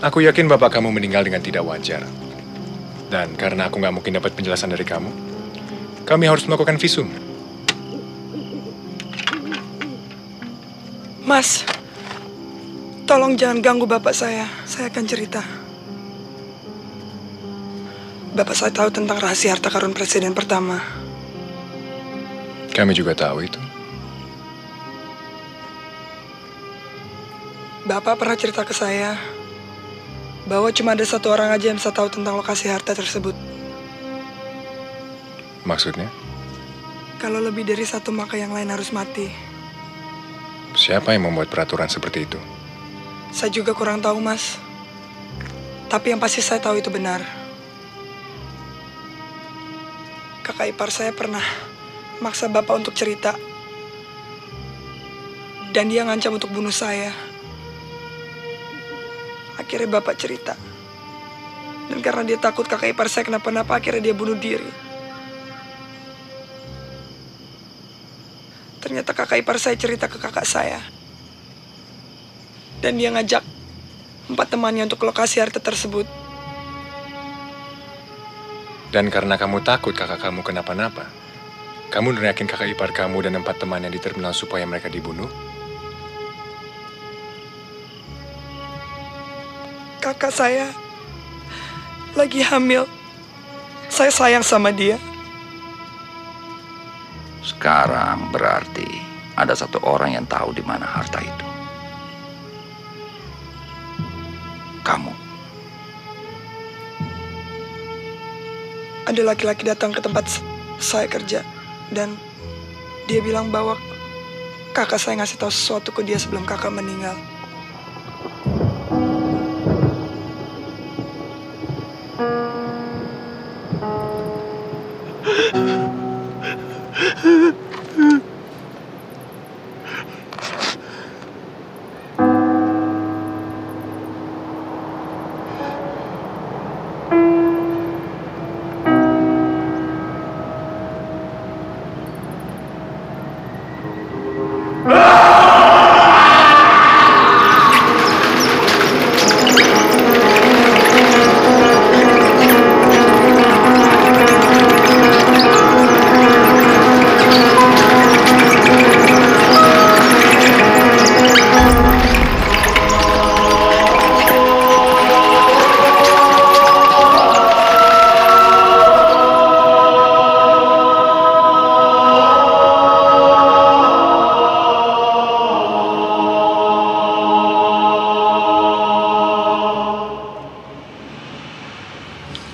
Aku yakin bapak kamu meninggal dengan tidak wajar. Dan karena aku nggak mungkin dapat penjelasan dari kamu, kami harus melakukan visum. Mas, tolong jangan ganggu bapak saya. Saya akan cerita. Bapak saya tahu tentang rahasia harta karun presiden pertama. Kami juga tahu itu. Bapak pernah cerita ke saya bahwa cuma ada satu orang aja yang bisa tahu tentang lokasi harta tersebut. Maksudnya? Kalau lebih dari satu maka yang lain harus mati. Siapa yang membuat peraturan seperti itu? Saya juga kurang tahu, Mas. Tapi yang pasti saya tahu itu benar. Kakak ipar saya pernah maksa Bapak untuk cerita. Dan dia ngancam untuk bunuh saya. Akhirnya Bapak cerita. Dan karena dia takut kakak ipar saya kenapa-napa, akhirnya dia bunuh diri. Ternyata kakak ipar saya cerita ke kakak saya. Dan dia ngajak 4 temannya untuk lokasi harta tersebut. Dan karena kamu takut kakak kamu kenapa-napa, kamu neriakin kakak ipar kamu dan 4 temannya di terminal supaya mereka dibunuh? Kakak saya lagi hamil. Saya sayang sama dia. Sekarang berarti ada satu orang yang tahu di mana harta itu. Kamu. Ada laki-laki datang ke tempat saya kerja dan dia bilang bahwa kakak saya ngasih tahu sesuatu ke dia sebelum kakak meninggal.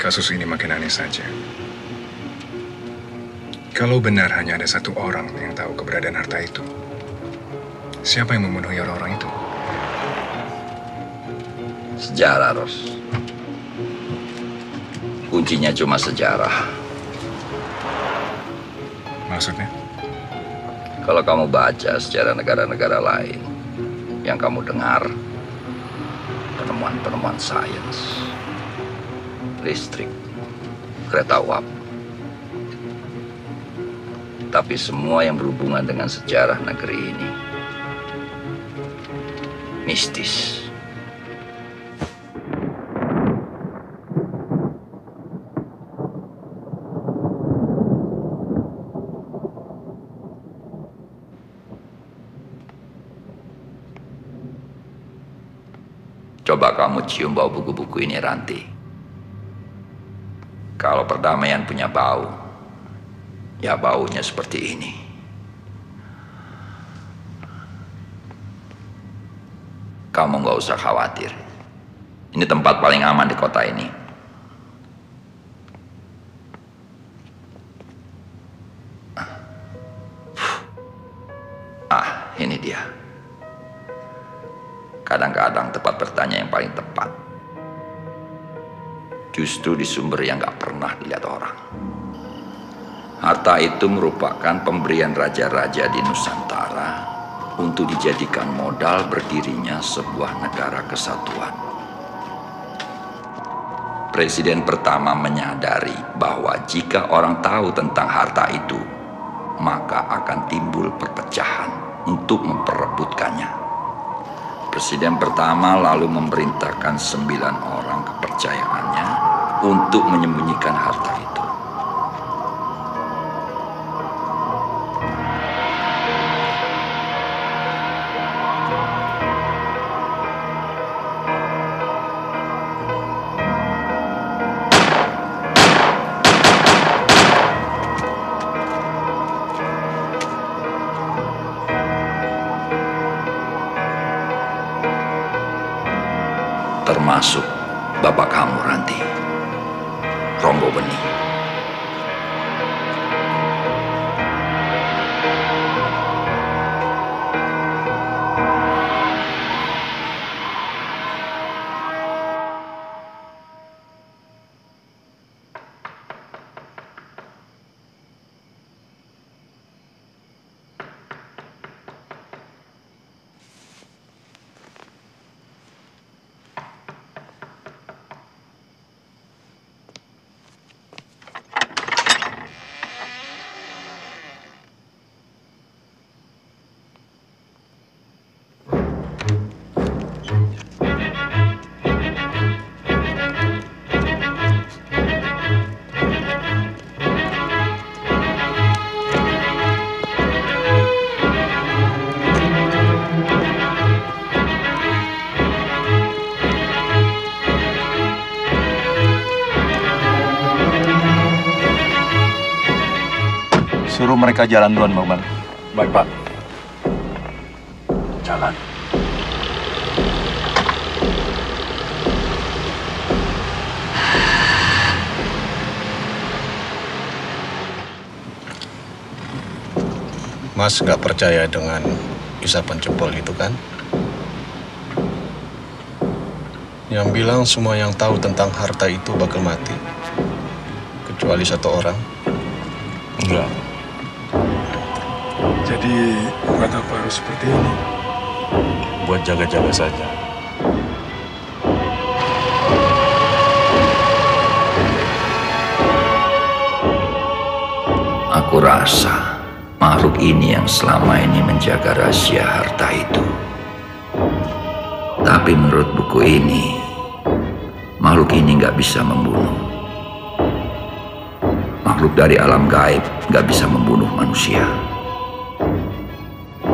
Kasus ini makin aneh saja. Kalau benar hanya ada satu orang yang tahu keberadaan harta itu, siapa yang membunuhi orang-orang itu? Sejarah, Ros. Kuncinya cuma sejarah. Maksudnya? Kalau kamu baca sejarah negara-negara lain, yang kamu dengar, penemuan-penemuan sains, listrik, kereta uap. Tapi semua yang berhubungan dengan sejarah negeri ini mistis. Coba kamu cium bau buku-buku ini, Ranti. Kalau perdamaian punya bau, ya baunya seperti ini. Kamu nggak usah khawatir. Ini tempat paling aman di kota ini. Ini dia. Kadang-kadang tempat bertanya yang paling tepat justru di sumber yang gak pernah dilihat orang. Harta itu merupakan pemberian raja-raja di Nusantara untuk dijadikan modal berdirinya sebuah negara kesatuan. Presiden pertama menyadari bahwa jika orang tahu tentang harta itu, maka akan timbul perpecahan untuk memperebutkannya. Presiden pertama lalu memerintahkan 9 orang kepercayaannya untuk menyembunyikan harta itu. termasuk bapak kamu, Ranti, Ronggo Bening. Suruh mereka jalan duluan, Bang. Baik, Pak. Jalan. Mas nggak percaya dengan isapan jempol itu kan? Yang bilang semua yang tahu tentang harta itu bakal mati. Kecuali satu orang. Enggak. Jadi, buat apa harus seperti ini? Buat jaga-jaga saja. Aku rasa makhluk ini yang selama ini menjaga rahasia harta itu. Tapi menurut buku ini, makhluk ini nggak bisa membunuh. Makhluk dari alam gaib nggak bisa membunuh manusia.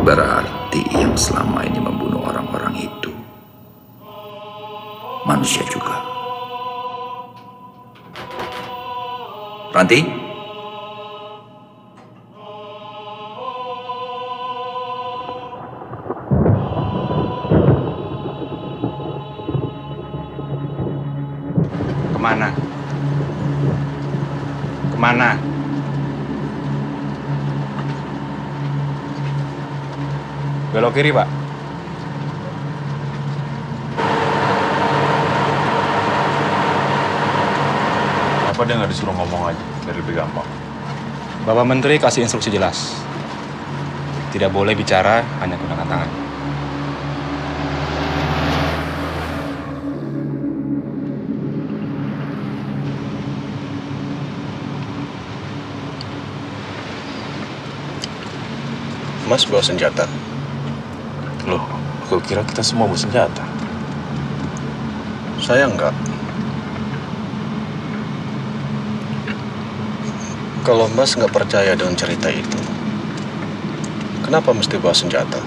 Berarti yang selama ini membunuh orang-orang itu manusia juga. Ranti? Kemana? Kemana? Belok kiri, Pak. Apa dia nggak disuruh ngomong aja, biar lebih gampang? Bapak Menteri kasih instruksi jelas. Tidak boleh bicara, hanya gunakan tangan. Mas bawa senjata. Loh, aku kira kita semua bawa senjata. Saya enggak. Kalau Mas nggak percaya dengan cerita itu, kenapa mesti bawa senjata?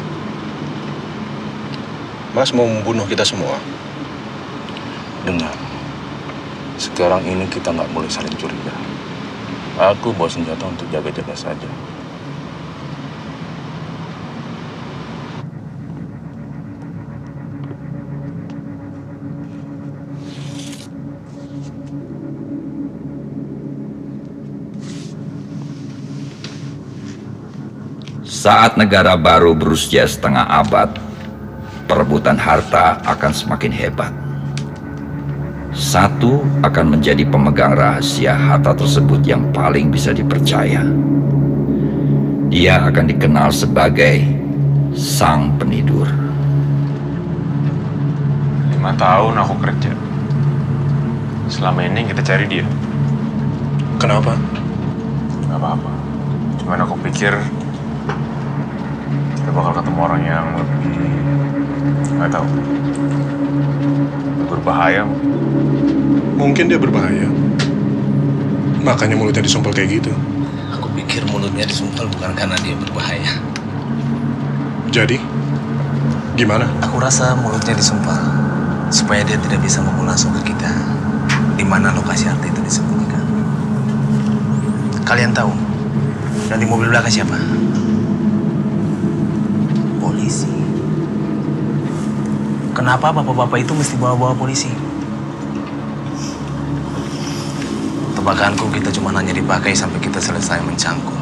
Mas mau membunuh kita semua. Dengar, sekarang ini kita nggak boleh saling curiga. Aku bawa senjata untuk jaga-jaga saja. Saat negara baru berusia setengah abad, perebutan harta akan semakin hebat. Satu akan menjadi pemegang rahasia harta tersebut yang paling bisa dipercaya. Dia akan dikenal sebagai sang penidur. 5 tahun aku kerja. Selama ini kita cari dia. Kenapa? Gak apa-apa. Cuman aku pikir kita bakal ketemu orang yang lebih, nggak tahu, berbahaya. Mungkin dia berbahaya. Makanya mulutnya disumpel kayak gitu. Aku pikir mulutnya disumpel bukan karena dia berbahaya. Jadi, gimana? Aku rasa mulutnya disumpel supaya dia tidak bisa ngomong langsung ke kita di mana lokasi harta itu disembunyikan. Kalian tahu, dan di mobil belakang siapa? Polisi. Kenapa bapak-bapak itu mesti bawa-bawa polisi? Tebakanku kita cuma hanya dipakai sampai kita selesai mencangkul.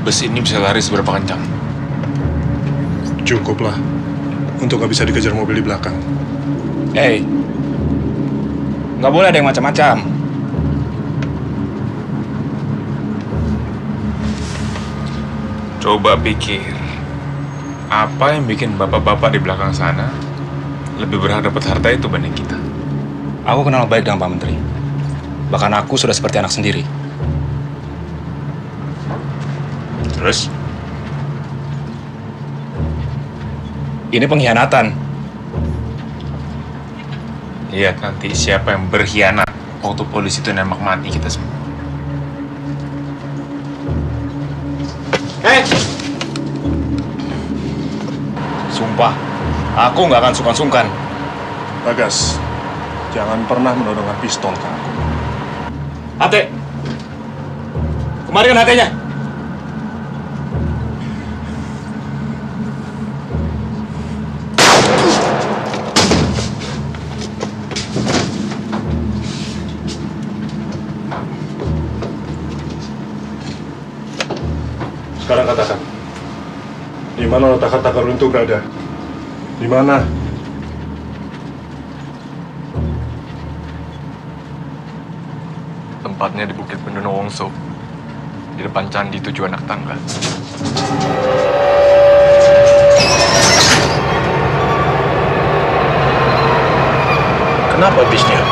Bus ini bisa lari seberapa kencang? Cukuplah untuk nggak bisa dikejar mobil di belakang. Nggak boleh ada yang macam-macam. Coba pikir, apa yang bikin bapak-bapak di belakang sana lebih berhak dapat harta itu banding kita? Aku kenal baik dengan Pak Menteri. Bahkan aku sudah seperti anak sendiri. Terus? Ini pengkhianatan. Lihat nanti siapa yang berkhianat waktu polisi itu nembak mati kita semua. Sumpah, aku nggak akan sungkan-sungkan. Bagas, jangan pernah menodongkan pistol ke aku. HT! Kemarikan HT-nya! Sekarang katakan, di mana letak harta karun itu berada? Di mana? Tempatnya di Bukit Bendunowongso, di depan Candi Tujuh Anak Tangga. Kenapa bisnya?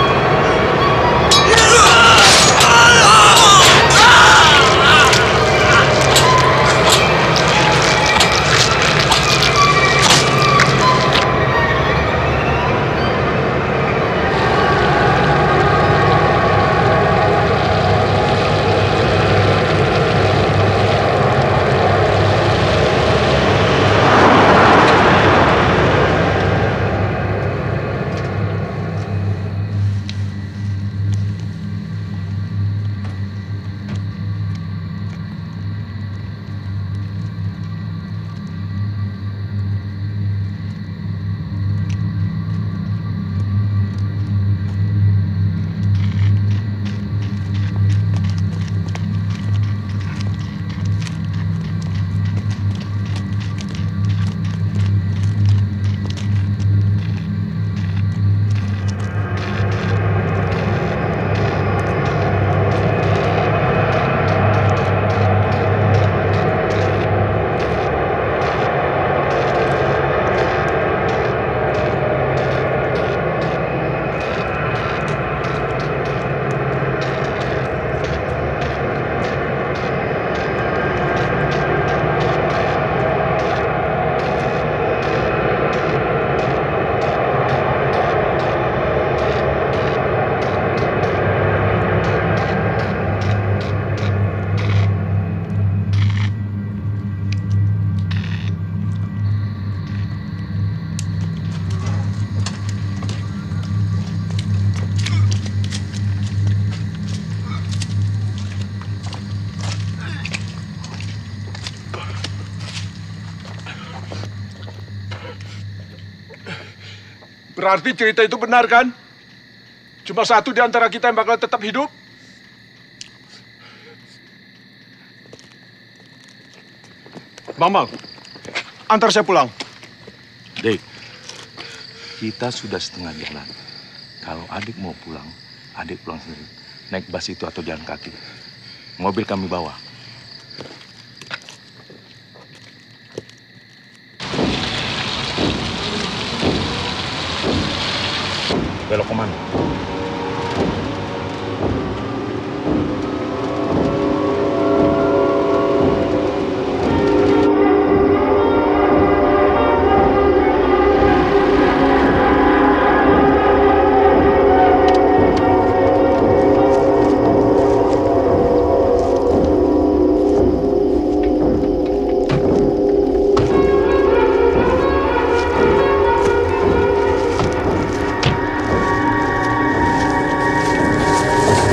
Berarti cerita itu benar kan? Cuma satu di antara kita yang bakal tetap hidup? Mama, antar saya pulang. Dek, kita sudah setengah jalan. Kalau adik mau pulang, adik pulang sendiri. Naik bus itu atau jalan kaki. Mobil kami bawa. Belok kemana?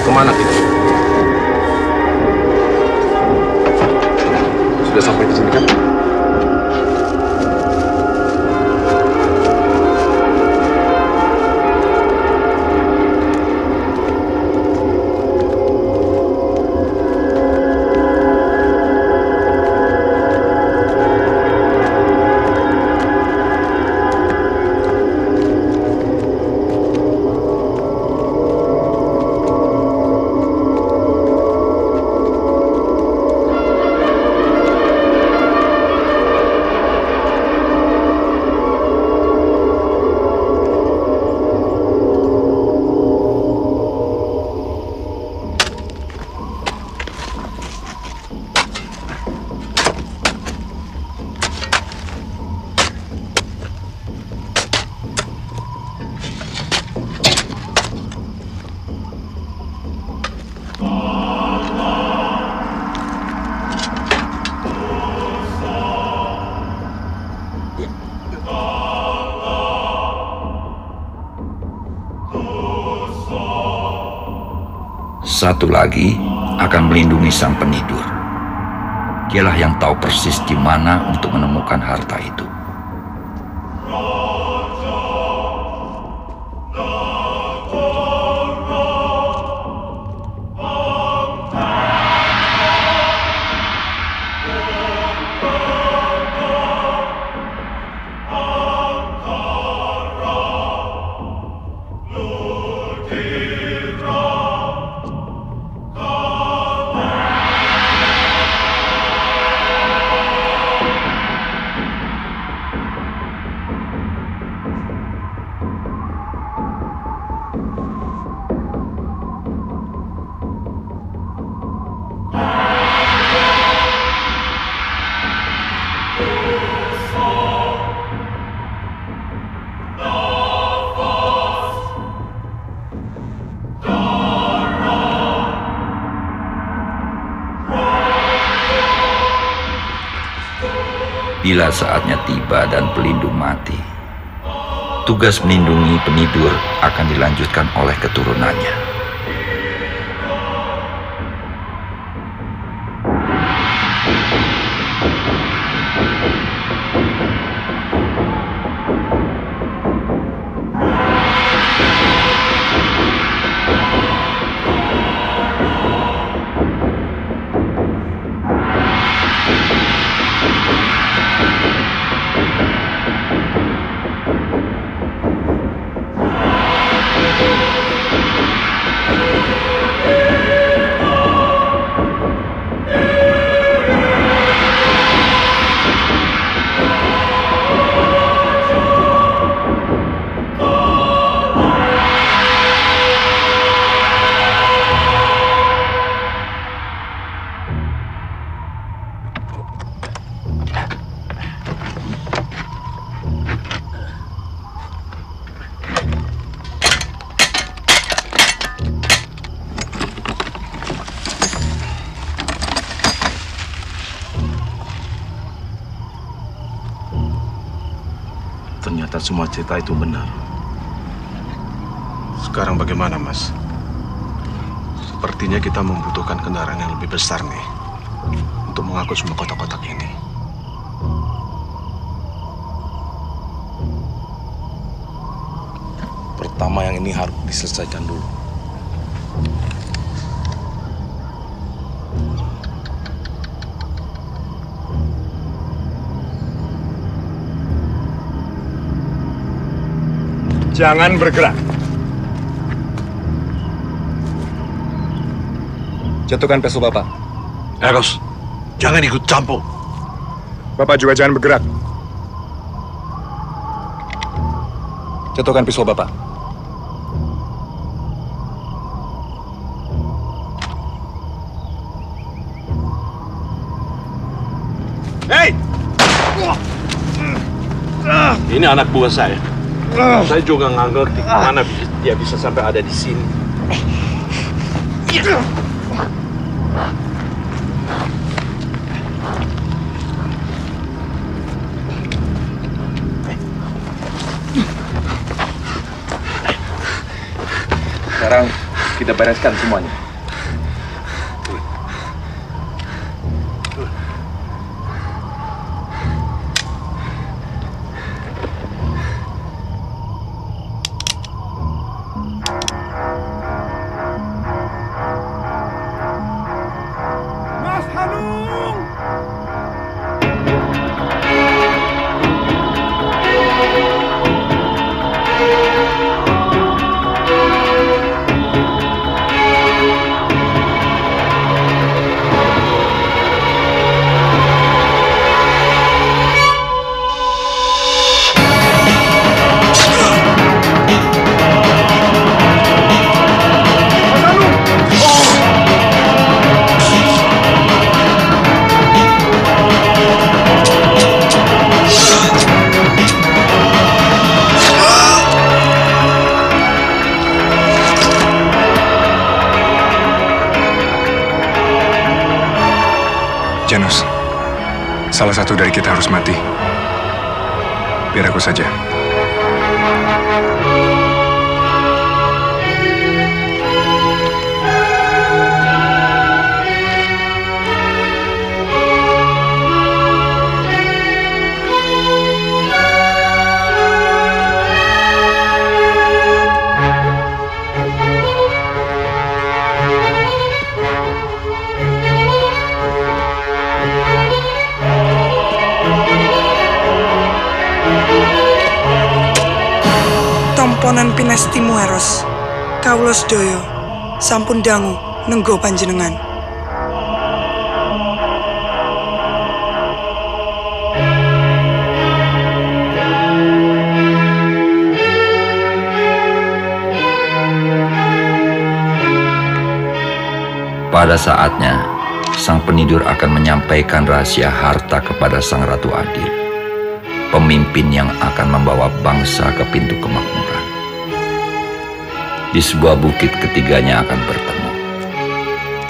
Kemana kita? Sudah sampai di sini kan? Satu lagi akan melindungi sang penidur. Dialah yang tahu persis di mana untuk menemukan harta itu. Bila saatnya tiba dan pelindung mati, tugas melindungi penidur akan dilanjutkan oleh keturunannya. Ternyata semua cerita itu benar. Sekarang bagaimana, Mas? Sepertinya kita membutuhkan kendaraan yang lebih besar nih untuk mengangkut semua kotak-kotak ini. Pertama yang ini harus diselesaikan dulu. Jangan bergerak. Jatuhkan peso Bapak. Eros, jangan ikut campur. Bapak juga jangan bergerak. Jatuhkan pisau Bapak. Hei! Ini anak buah saya. Saya juga nggak ngerti mana dia bisa sampai ada di sini. Sekarang kita bereskan semuanya. Janus, salah satu dari kita harus mati. Biar aku saja. Pamponan Pinestimueros, Kaulos Doyo, sampun dangu nenggo panjenengan. Pada saatnya, sang penidur akan menyampaikan rahasia harta kepada sang Ratu Adil, pemimpin yang akan membawa bangsa ke pintu kemakmuran. Di sebuah bukit ketiganya akan bertemu.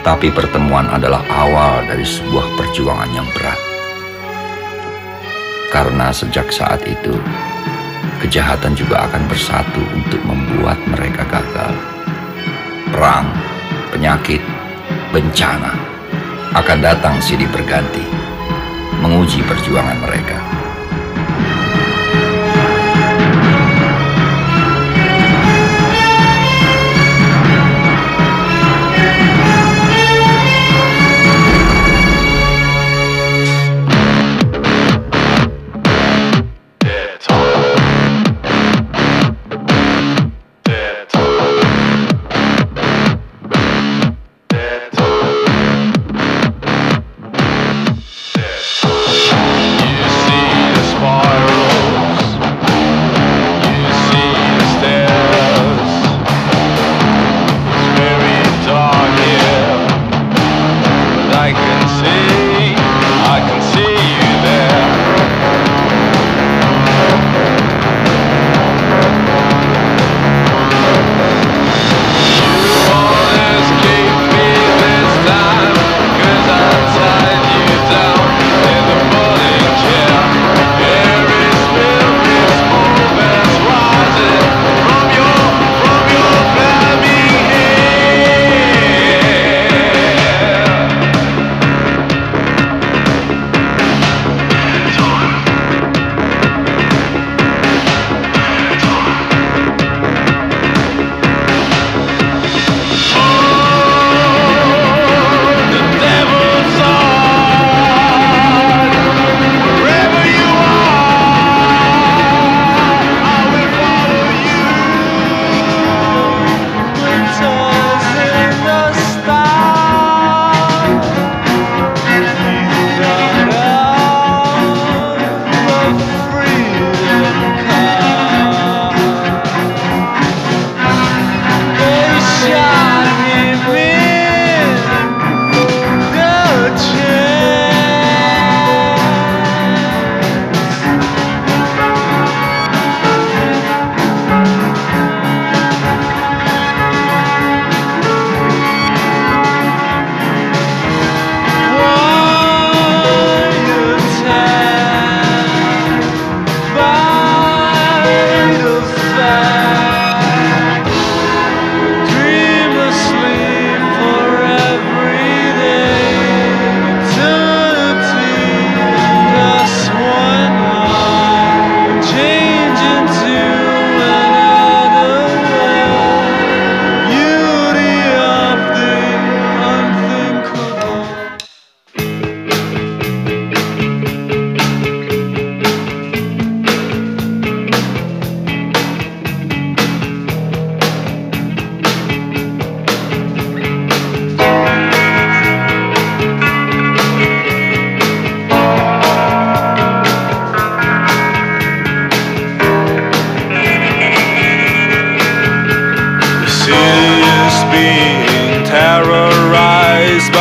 Tapi pertemuan adalah awal dari sebuah perjuangan yang berat. Karena sejak saat itu, kejahatan juga akan bersatu untuk membuat mereka gagal. Perang, penyakit, bencana akan datang silih berganti, menguji perjuangan mereka.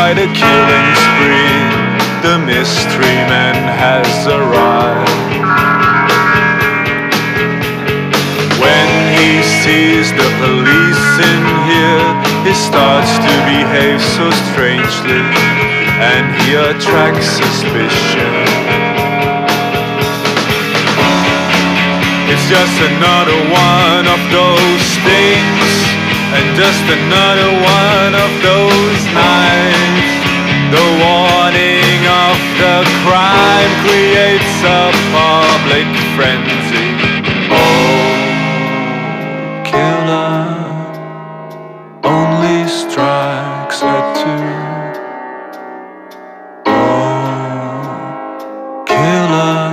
by the killing spree, the mystery man has arrived. When he sees the police in here, he starts to behave so strangely, and he attracts suspicion. It's just another one of those things, and just another one of those nights. The warning of the crime creates a public frenzy. Oh, killer only strikes at two. Oh, killer,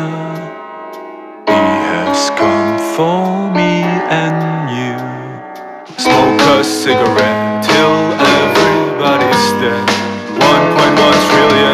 he has come for me and you. cigarette till everybody's dead. 1.1 trillion